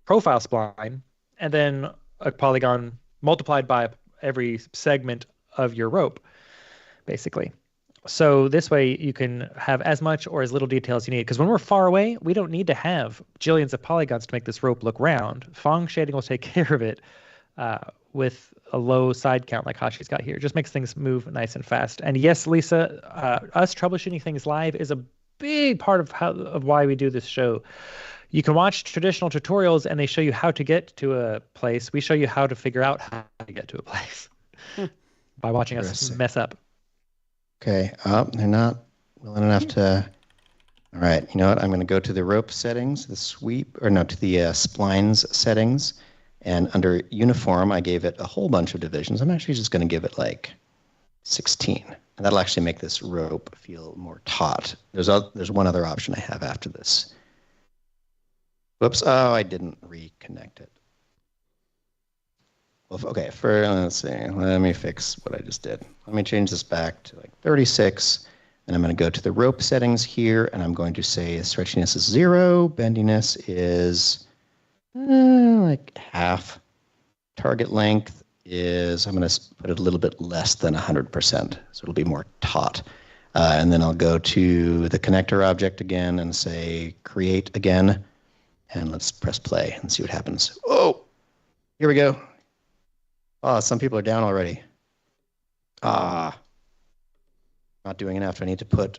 profile spline, and then a polygon multiplied by every segment of your rope, basically. So this way you can have as much or as little detail as you need. Because when we're far away, we don't need to have jillions of polygons to make this rope look round. Fong shading will take care of it with a low side count like Hashi's got here. It just makes things move nice and fast. And yes, Lisa, us troubleshooting things live is a big part of why we do this show. You can watch traditional tutorials and they show you how to get to a place. We show you how to figure out how to get to a place by watching us mess up. Okay, they're not willing enough to... All right, you know what? I'm going to go to the rope settings, to the splines settings, and under uniform, I gave it a whole bunch of divisions. I'm actually just going to give it like 16, and that'll actually make this rope feel more taut. There's one other option I have after this. Whoops! Oh, I didn't reconnect it. Well, okay, let's see. Let me fix what I just did. Let me change this back to like 36, and I'm going to go to the rope settings here, and I'm going to say stretchiness is 0, bendiness is like half. Target length is, I'm going to put it a little bit less than 100%, so it'll be more taut. And then I'll go to the connector object again and say create again, and let's press play and see what happens. Oh, here we go. Oh, some people are down already. Not doing enough. I need to put...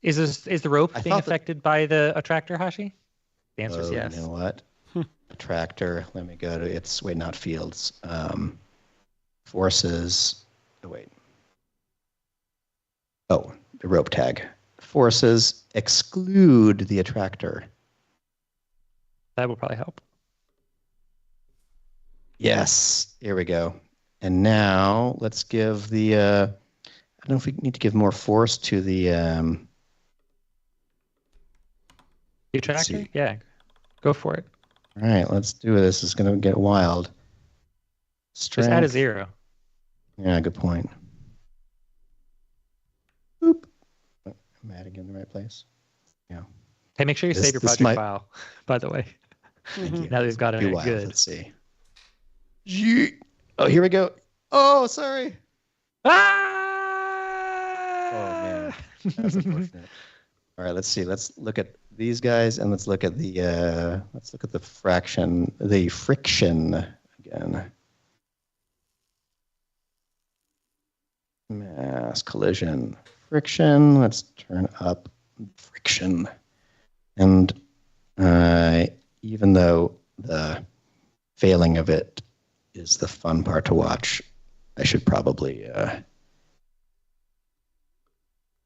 Is the rope being affected by the attractor, Hashi? The answer is yes. You know what? Attractor. Let me go to its... Wait, not fields. Forces. Oh, wait. Oh, the rope tag. Forces exclude the attractor. That will probably help. Yes, here we go. And now let's give the don't know if we need to give more force to the Detractor? Yeah, go for it. All right, let's do it. This is going to get wild. Just add a 0. Yeah, good point. Boop. I'm adding in the right place. Yeah. Hey, make sure you save your project file, by the way. Now that we've got it good. Let's see. Oh, here we go. Oh, sorry. Ah! Oh, man. That's unfortunate. All right, let's see. Let's look at these guys, and let's look at the friction again. Mass collision friction. Let's turn up friction. And even though the failing of it is the fun part to watch, I should probably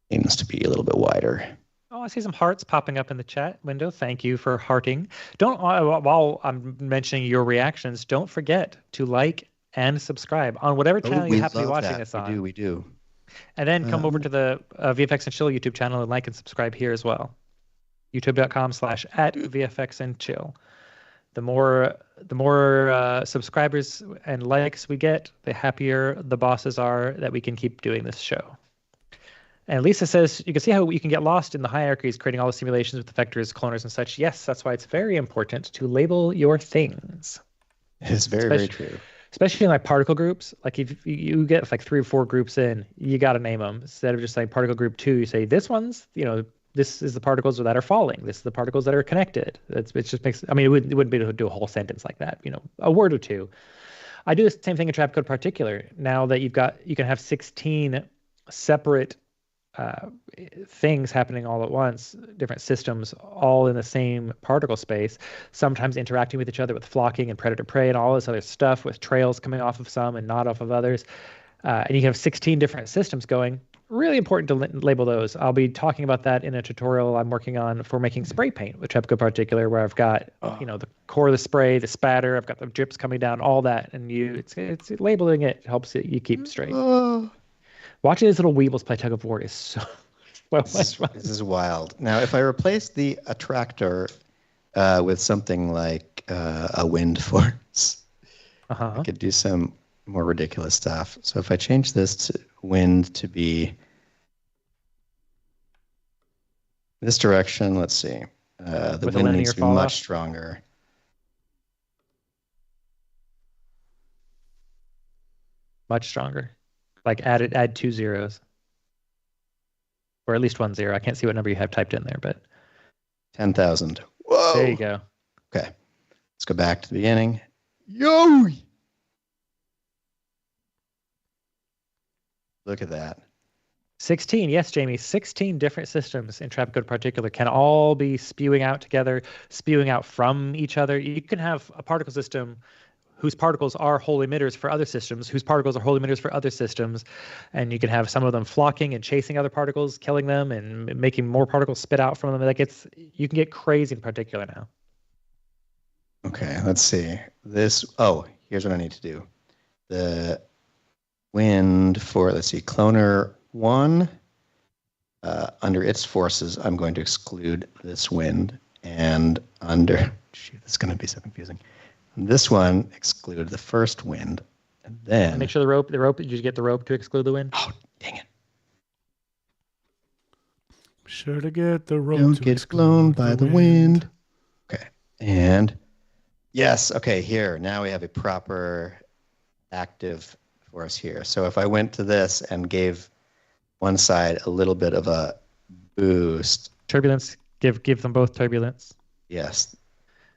aim this to be a little bit wider. Oh, I see some hearts popping up in the chat window. Thank you for hearting. Don't while I'm mentioning your reactions, don't forget to like and subscribe on whatever channel you happen to be watching this on. We do. And then come over to the VFX and Chill YouTube channel and like and subscribe here as well. youtube.com/@VFXandChill. The more subscribers and likes we get, the happier the bosses are that we can keep doing this show. And Lisa says, you can see how you can get lost in the hierarchies, creating all the simulations with vectors, cloners, and such. Yes, that's why it's very important to label your things. It's very true. Especially in like particle groups. Like if you get like 3 or 4 groups in, you got to name them. Instead of just saying particle group 2, you say this one's, this is the particles that are falling. This is the particles that are connected. It just makes, it wouldn't be able to do a whole sentence like that, a word or two. I do the same thing in Trap Code Particular. Now that you can have 16 separate things happening all at once, different systems all in the same particle space, sometimes interacting with each other with flocking and predator-prey and all this other stuff with trails coming off of some and not off of others. And you have 16 different systems going. Really important to label those. I'll be talking about that in a tutorial I'm working on for making spray paint with Trap Code Particular, where I've got the core of the spray, the spatter, I've got the drips coming down, all that, and it's labeling it helps you keep straight. Watching these little weebles play tug of war is so much fun. This is wild. Now, if I replace the attractor with something like a wind force, I could do some more ridiculous stuff. So if I change this to wind to be this direction, let's see. The wind needs to be much stronger. Much stronger. Like add 2 zeros. Or at least 1 0. I can't see what number you have typed in there, but 10,000. Whoa! There you go. Okay. Let's go back to the beginning. Yo! Look at that. 16, yes, Jamie. 16 different systems in Trap Code Particular can all be spewing out together, spewing out from each other. You can have a particle system whose particles are whole emitters for other systems, whose particles are whole emitters for other systems, and you can have some of them flocking and chasing other particles, killing them, and making more particles spit out from them. Like you can get crazy in Particular now. Okay, let's see. Here's what I need to do. The wind for, let's see, cloner 1, under its forces, I'm going to exclude this wind, and this is going to be so confusing. This one exclude the first wind, and then make sure the rope. Did you get the rope to exclude the wind? Oh, dang it! Be sure to get the rope. Don't get blown by the wind. Okay, and yes, okay. Here now we have a proper active force here. So if I went to this and gave one side a little bit of a boost, turbulence. Give them both turbulence. Yes.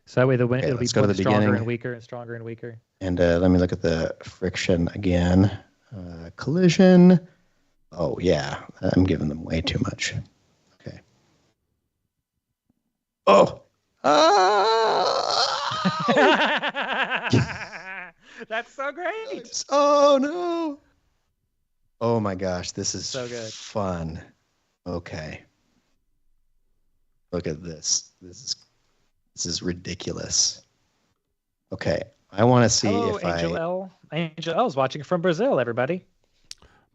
So that way it'll be stronger and weaker and stronger and weaker. And let me look at the friction again. Collision. Oh, yeah. I'm giving them way too much. Okay. Oh! That's so great. Oh, no. Oh, my gosh. This is so good. Fun. Okay. Look at this. This is ridiculous. Okay, I want to see if Angel L. Angel L is watching from Brazil, everybody.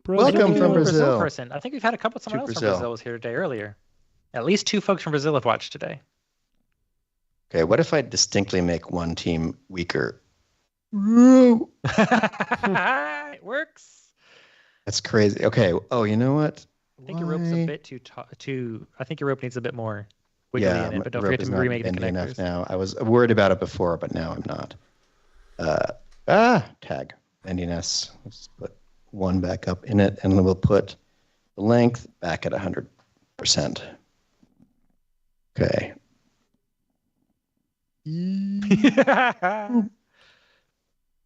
Welcome from Brazil. Person. I think we've had a couple. Someone else Brazil. from Brazil was here today earlier. At least 2 folks from Brazil have watched today. Okay, what if I distinctly make one team weaker? It works. That's crazy. Okay. Oh, you know what? I think your rope's a bit too. I think your rope needs a bit more wiggly in it. But don't forget to remake the connectors. Enough now. I was worried about it before, but now I'm not. Tag bendiness. Let's put 1 back up in it, and then we'll put the length back at 100%. Okay.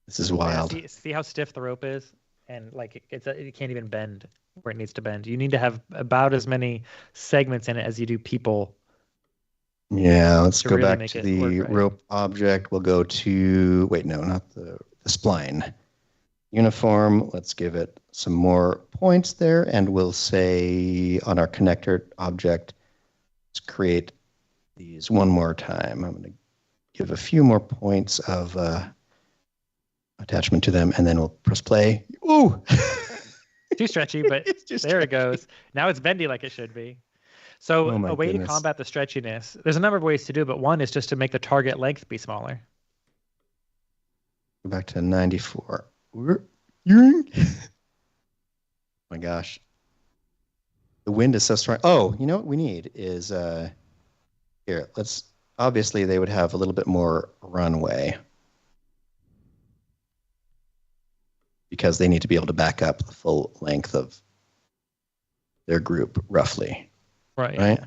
This is wild. See how stiff the rope is, and like it can't even bend where it needs to bend. You need to have about as many segments in it as you do people. Yeah, let's go really back to the rope object. We'll go to not the spline. Uniform. Let's give it some more points there, and we'll say on our connector object, let's create these one more time. I'm going to give a few more points of attachment to them, and then we'll press play. Ooh! Too stretchy, but there it goes. Now it's bendy like it should be. So a way to combat the stretchiness, there's a number of ways to do it, but one is just to make the target length be smaller. Go back to 94. Oh my gosh. The wind is so strong. Oh, you know what we need is here, obviously they would have a little bit more runway because they need to be able to back up the full length of their group roughly. Right?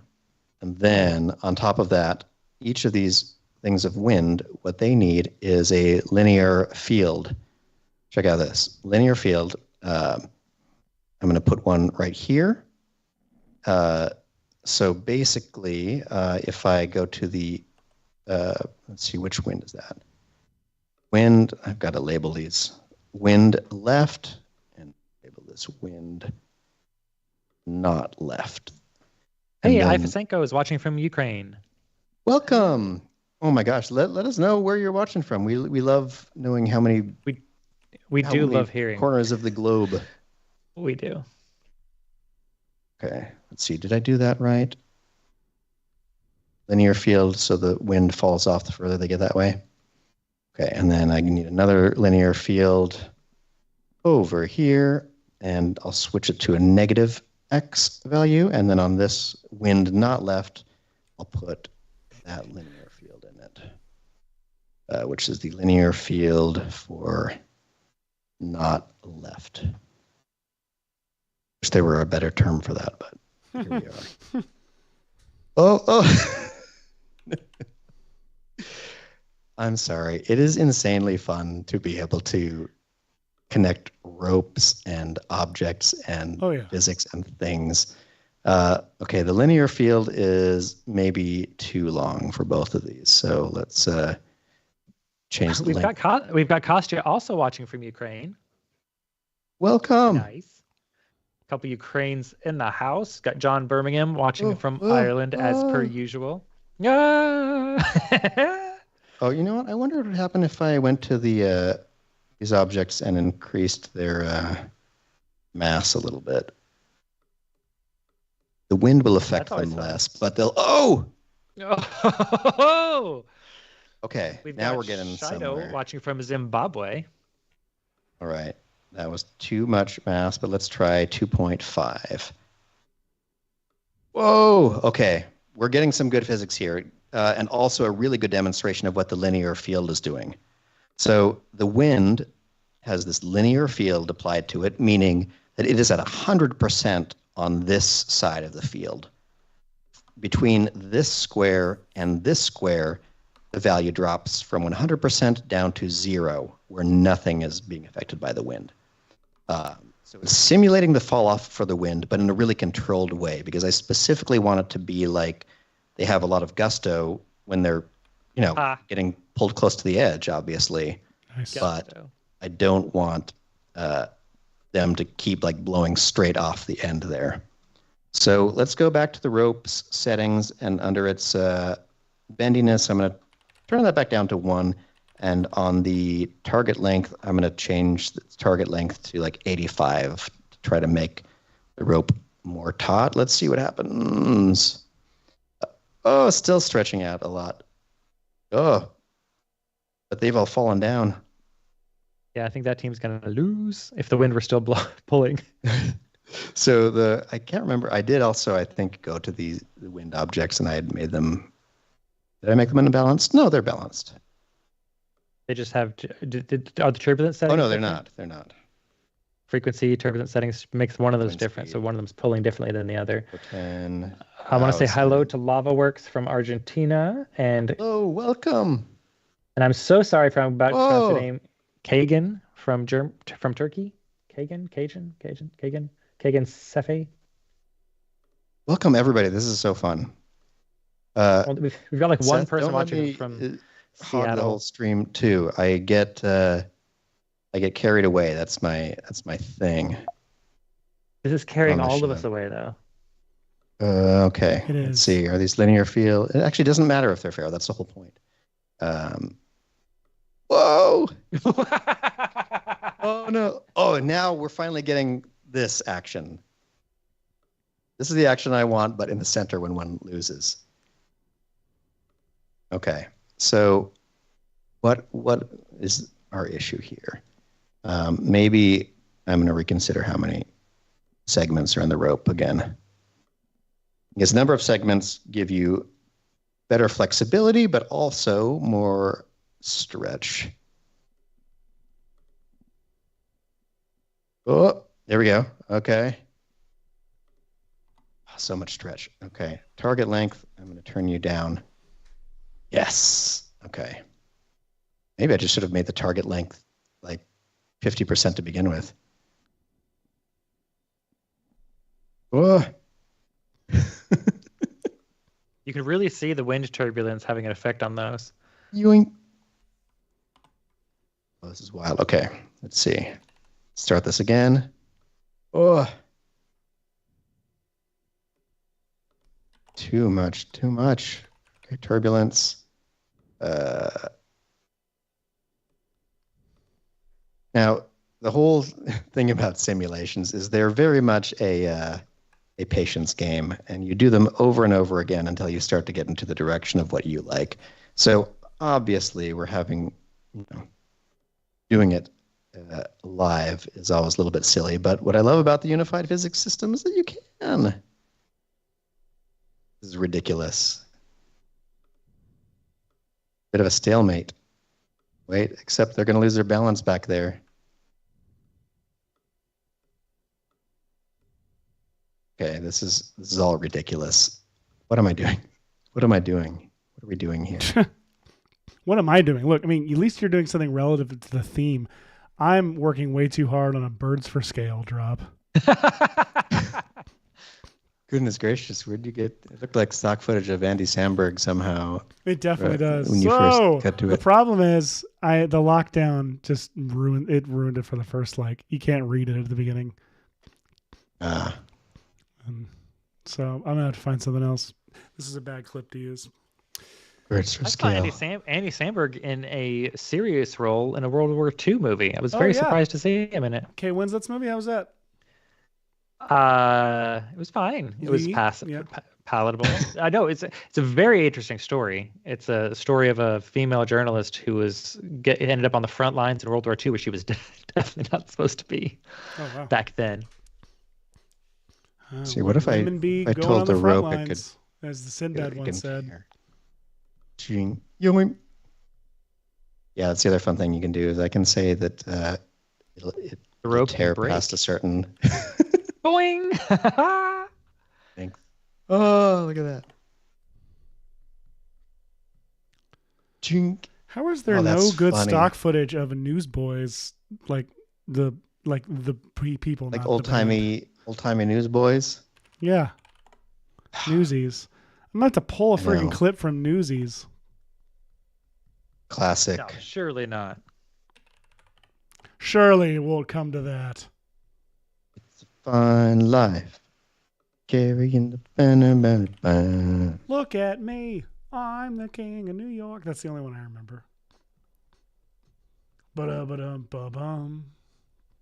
And then on top of that, each of these things of wind, what they need is a linear field. Check out this linear field. I'm going to put one right here. So basically, if I go to the, let's see, which wind is that? Wind, I've got to label these. Wind left, and label this wind not left. Hey, Ivasenko is watching from Ukraine. Welcome. Oh my gosh, let us know where you're watching from. We love knowing how many we do love hearing corners of the globe. We do. Okay, let's see. Did I do that right? Linear field, so the wind falls off the further they get that way. Okay, and then I need another linear field over here, and I'll switch it to a negative X value, and then on this wind not left, I'll put that linear field in it, which is the linear field for not left. Wish there were a better term for that, but here we are. Oh. I'm sorry. It is insanely fun to be able to connect ropes and objects and physics and things. Okay, the linear field is maybe too long for both of these, so let's change the length. We've got Kostya also watching from Ukraine. Welcome. Nice. A couple Ukrainians in the house. Got John Birmingham watching from Ireland as per usual. Oh, you know what? I wonder what would happen if I went to these objects and increased their mass a little bit. The wind will affect them less, but they'll. Oh! Okay, now we're getting somewhere. Watching from Zimbabwe. All right, that was too much mass, but let's try 2.5. Whoa! Okay, we're getting some good physics here. And also a really good demonstration of what the linear field is doing. So the wind has this linear field applied to it, meaning that it is at 100% on this side of the field. Between this square and this square, the value drops from 100% down to 0, where nothing is being affected by the wind. So it's simulating the fall off for the wind, but in a really controlled way, because I specifically want it to be like they have a lot of gusto when they're, getting pulled close to the edge, obviously. Nice. But I don't want them to keep blowing straight off the end there. So let's go back to the ropes settings, and under its bendiness, I'm going to turn that back down to 1. And on the target length, I'm going to change the target length to 85 try to make the rope more taut. Let's see what happens. Oh, still stretching out a lot. Oh, but they've all fallen down. Yeah, I think that team's going to lose if the wind were still pulling. So I can't remember. I did also, I think, go to the wind objects, and I had made them. Did I make them unbalanced? No, they're balanced. They just have. Are the turbulence settings? Oh no, they're not. They're not. Frequency, turbulence settings makes one of those Wind different. speed. So one of them's pulling differently than the other. 10. I want to say hello to Lava Works from Argentina, and oh, welcome. And I'm so sorry if I'm about to pronounce the Whoa. name. Kagan from Turkey. Cajun Sefe. Welcome everybody. This is so fun. Well, we've got like one Seth, person don't let watching me, from hog the whole Seattle. stream too. I get carried away. That's my thing. This is carrying on the all of show. us away, though. Okay. It Let's is. see. Are these linear field? It actually doesn't matter if they're fair. That's the whole point. Whoa! Oh no! Oh, now we're finally getting this action. This is the action I want, but in the center when one loses. Okay. So, what is our issue here? Maybe I'm going to reconsider how many segments are in the rope again. Because a number of segments give you better flexibility, but also more stretch. Oh, there we go. Okay. Oh, so much stretch. Okay. Target length, I'm going to turn you down. Yes. Okay. Maybe I just should have made the target length like 50% to begin with. Oh. You can really see the wind turbulence having an effect on those. Yoink. Oh, this is wild. Okay, let's see. Start this again. Oh. Too much. Okay, turbulence. Now, the whole thing about simulations is they're very much a patience game, and you do them over and over again until you start to get into the direction of what you like. So obviously, we're having, doing it live is always a little bit silly. But what I love about the unified physics system is that you can. This is ridiculous. Bit of a stalemate. Wait, except they're going to lose their balance back there. Okay, this is all ridiculous. What am I doing? What are we doing here? What am I doing? Look, I mean, at least you're doing something relative to the theme. I'm working way too hard on a birds for scale drop. Goodness gracious, where'd you get? It looked like stock footage of Andy Samberg somehow. It definitely does. When you So, first got to the it. problem is the lockdown just ruined it for the first, you can't read it at the beginning. So I'm gonna have to find something else. This is a bad clip to use. Birds for I saw scale. Andy Samberg in a serious role in a World War II movie. I was very yeah. surprised to see him in it. Okay, Winslet's movie. How was that? It was fine. It was Yep. palatable. I know it's a very interesting story. It's a story of a female journalist who ended up on the front lines in World War II, where she was definitely not supposed to be back then. See, what if I going told on the the front rope it could, lines, as the Sinbad once said. Yoink. Yoink. Yeah, that's the other fun thing you can do is I can say that it The rope tear can break. past a certain. Boing! Thanks. Oh, look at that. Jink. How is there no that's good funny. stock footage of Newsboys like the people, Like not old the band? timey newsboys. Yeah, Newsies. I'm about to pull a I freaking know. clip from Newsies. Classic. No, surely not. Surely it won't come to that. Fine life. Carrying the banner. Look at me. I'm the king of New York. That's the only one I remember.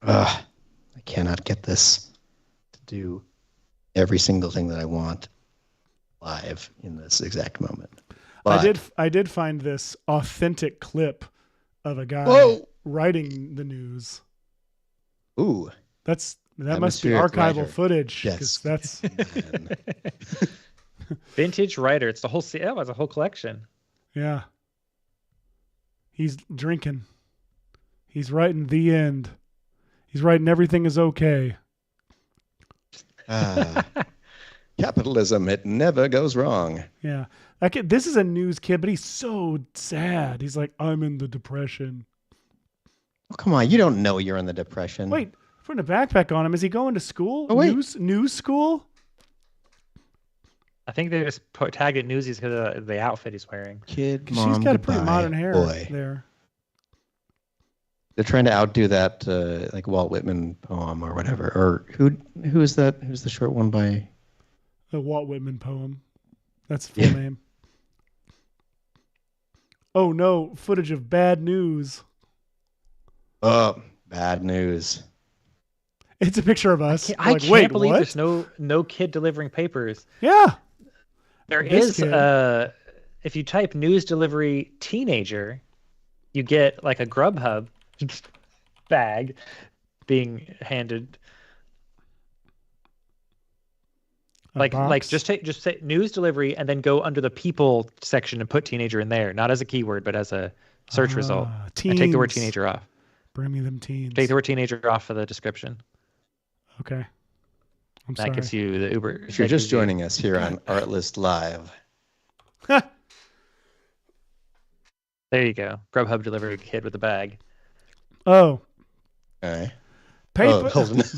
Ugh, I cannot get this. do every single thing that I want live in this exact moment. But, I did find this authentic clip of a guy writing the news. Ooh. That must be archival footage. Yes. That's Vintage writer. It's the whole it's a whole collection. Yeah. He's drinking. He's writing the end. He's writing everything is okay. Capitalism, it never goes wrong. Yeah. This is a news kid, but he's so sad. He's like, I'm in the depression. Oh, come on. You don't know you're in the depression. Wait, putting a backpack on him. Is he going to school? Oh, wait. News school? I think they just tagged it Newsies because of the outfit he's wearing. Kid, She's got a pretty modern hair there. They're trying to outdo that like Walt Whitman poem or whatever. Or who is that? Who's the short one by? The Walt Whitman poem. That's the full name. Oh no, footage of bad news. Oh, bad news. It's a picture of us. I can't wait, believe what? there's no kid delivering papers. Yeah. There is if you type news delivery teenager, you get like a Grubhub bag being handed. Like just say news delivery and then go under the people section and put teenager in there, not as a keyword but as a search result. And take the word teenager off. Bring me them teens. Take the word teenager off of the description. Okay. That gets you the Uber. If you're just joining us here on Artlist Live. There you go. Grubhub delivery kid with a bag. Oh. Okay. Paper,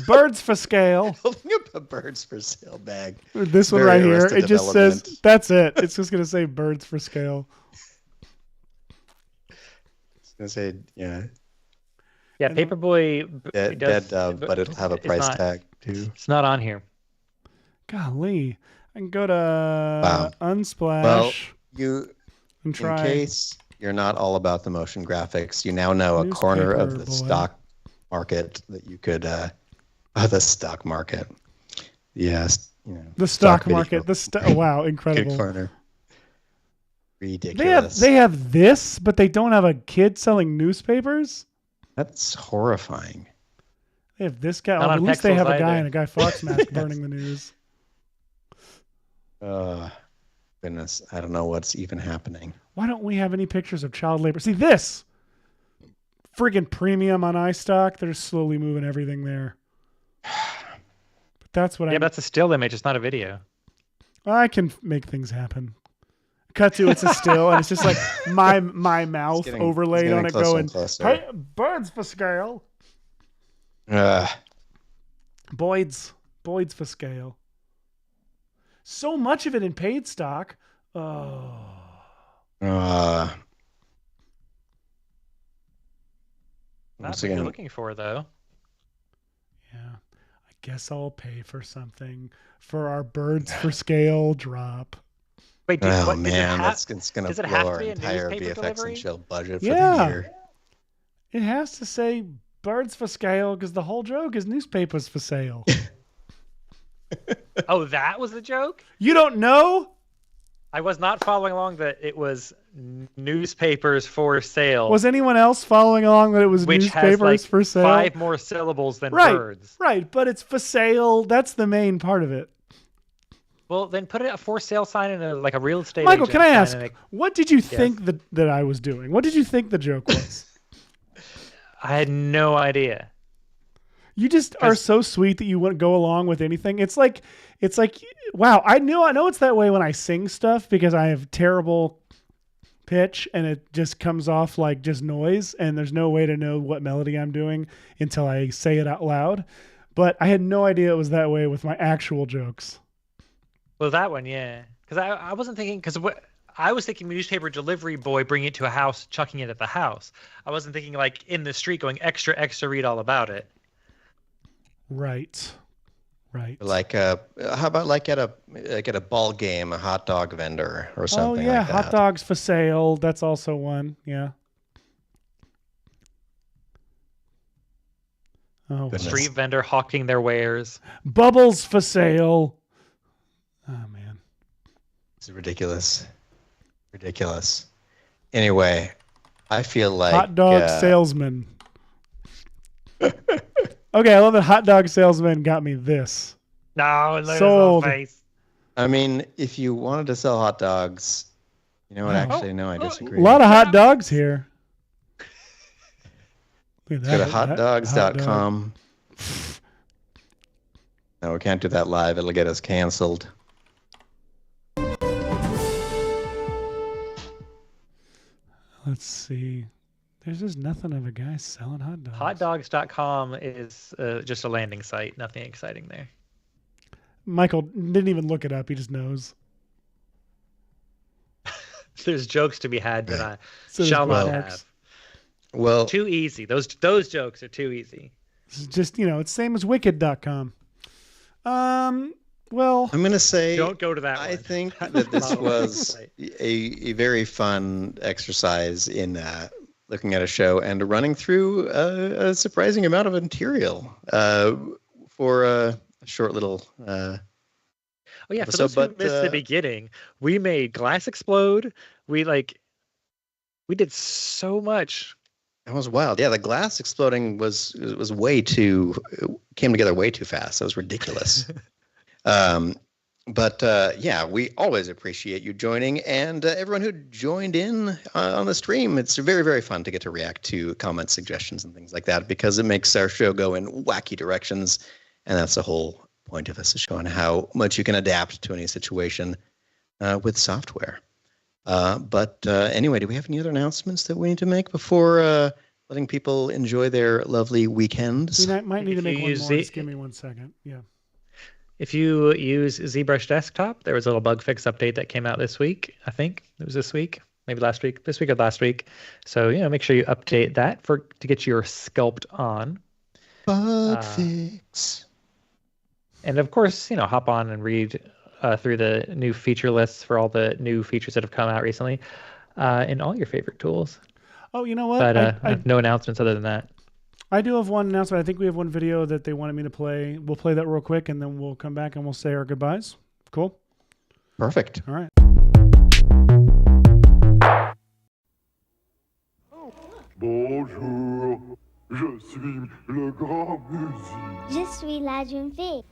birds for scale. Holding up a birds for sale bag. This one right here. It just says, that's it. It's just going to say birds for scale. It's going to say, yeah. Yeah, Paperboy. Dead dove, but it'll have a price tag too. It's not on here. Golly. I can go to Unsplash. Well, and try. In case you're not all about the motion graphics, you now know a corner of the stock market that you could the stock market. Yes, the stock market. Wow, incredible. Good corner. Ridiculous. They have this, but they don't have a kid selling newspapers. That's horrifying. They have this guy. At least they have a guy in a Guy Fawkes mask burning the news. Goodness, I don't know what's even happening. Why don't we have any pictures of child labor? See this friggin' premium on iStock. They're slowly moving everything there. But that's what but that's a still image. It's not a video. I can make things happen. Cut to it's a still, and it's just like my mouth overlaid on it going, hey, birds for scale. Boyd's for scale. So much of it in paid stock. That's what you're looking for, though. Yeah. I guess I'll pay for something for our birds for scale drop. Wait, that's going to blow our entire VFX and chill budget for the year. It has to say birds for scale because the whole joke is newspapers for sale. Oh, that was the joke? You don't know? I was not following along that it was newspapers for sale. Was anyone else following along that it was newspapers for sale? 5 more syllables than birds. Right, but it's for sale. That's the main part of it. Well, then put a for sale sign in a real estate Michael, agent. can I ask, what did you think that I was doing? What did you think the joke was? I had no idea. You just are so sweet that you wouldn't go along with anything. It's like, wow, I know it's that way when I sing stuff because I have terrible pitch and it just comes off like just noise and there's no way to know what melody I'm doing until I say it out loud. But I had no idea it was that way with my actual jokes. Well, that one, yeah. Because I wasn't thinking, I was thinking newspaper delivery boy bringing it to a house, chucking it at the house. I wasn't thinking like in the street going extra, read all about it. Right. Like how about like at a ball game, a hot dog vendor or something. Oh yeah, like that. hot dogs for sale. That's also one. Yeah. Oh, Street vendor hawking their wares. Bubbles for sale. Oh man, it's ridiculous. Ridiculous. Anyway, I feel like hot dog salesman. Okay, I love that hot dog salesman got me this. No, look at his Sold. little face. I mean, if you wanted to sell hot dogs, you know what? Actually, no, I disagree. A lot of hot dogs here. Look at Go to that, hotdogs.com. No, we can't do that live. It'll get us canceled. Let's see. There's just nothing of a guy selling hot dogs. Hotdogs.com is just a landing site. Nothing exciting there. Michael didn't even look it up. He just knows. There's jokes to be had that I shall not have. Well, too easy. Those jokes are too easy. It's just, it's same as wicked.com. Well, I'm going to say, don't go to that one. I think that this was a very fun exercise in looking at a show and running through a surprising amount of material for a short little oh yeah, for those who missed the beginning, we made glass explode. We did so much. That was wild. Yeah, the glass exploding was way too came together way too fast. That was ridiculous. But yeah, we always appreciate you joining, and everyone who joined in on the stream. It's very, very fun to get to react to comments, suggestions, and things like that, because it makes our show go in wacky directions, and that's the whole point of this, is showing how much you can adapt to any situation with software. But anyway, do we have any other announcements that we need to make before letting people enjoy their lovely weekends? We might need to make one more. Just give me 1 second. Yeah. If you use ZBrush Desktop, there was a little bug fix update that came out this week. I think it was this week, maybe last week, this week or last week. So make sure you update that to get your sculpt on. Bug fix. And of course, hop on and read through the new feature lists for all the new features that have come out recently in all your favorite tools. Oh, you know what? But no announcements other than that. I do have one announcement. I think we have one video that they wanted me to play. We'll play that real quick, and then we'll come back and we'll say our goodbyes. Cool? Perfect. All right. Bonjour, je suis le grand musicien. Je suis la jeune fille.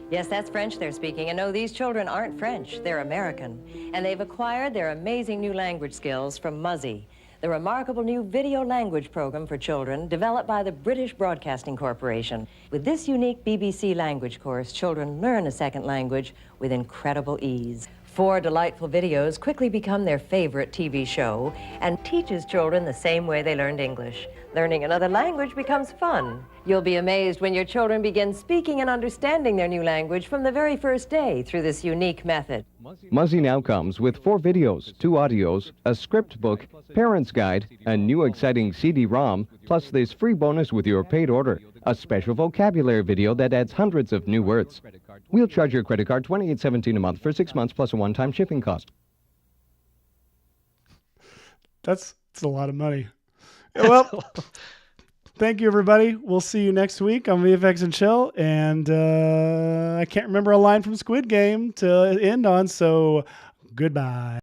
Yes, that's French they're speaking. And no, these children aren't French. They're American. And they've acquired their amazing new language skills from Muzzy, the remarkable new video language program for children developed by the British Broadcasting Corporation. With this unique BBC language course, children learn a second language with incredible ease. 4 delightful videos quickly become their favorite TV show and teaches children the same way they learned English. Learning another language becomes fun. You'll be amazed when your children begin speaking and understanding their new language from the very first day through this unique method. Muzzy now comes with 4 videos, 2 audios, a script book, parent's guide, a new exciting CD-ROM, plus this free bonus with your paid order, a special vocabulary video that adds hundreds of new words. We'll charge your credit card $28.17 a month for 6 months plus a one-time shipping cost. That's a lot of money. Well, thank you, everybody. We'll see you next week on VFX and Chill. And I can't remember a line from Squid Game to end on, so goodbye.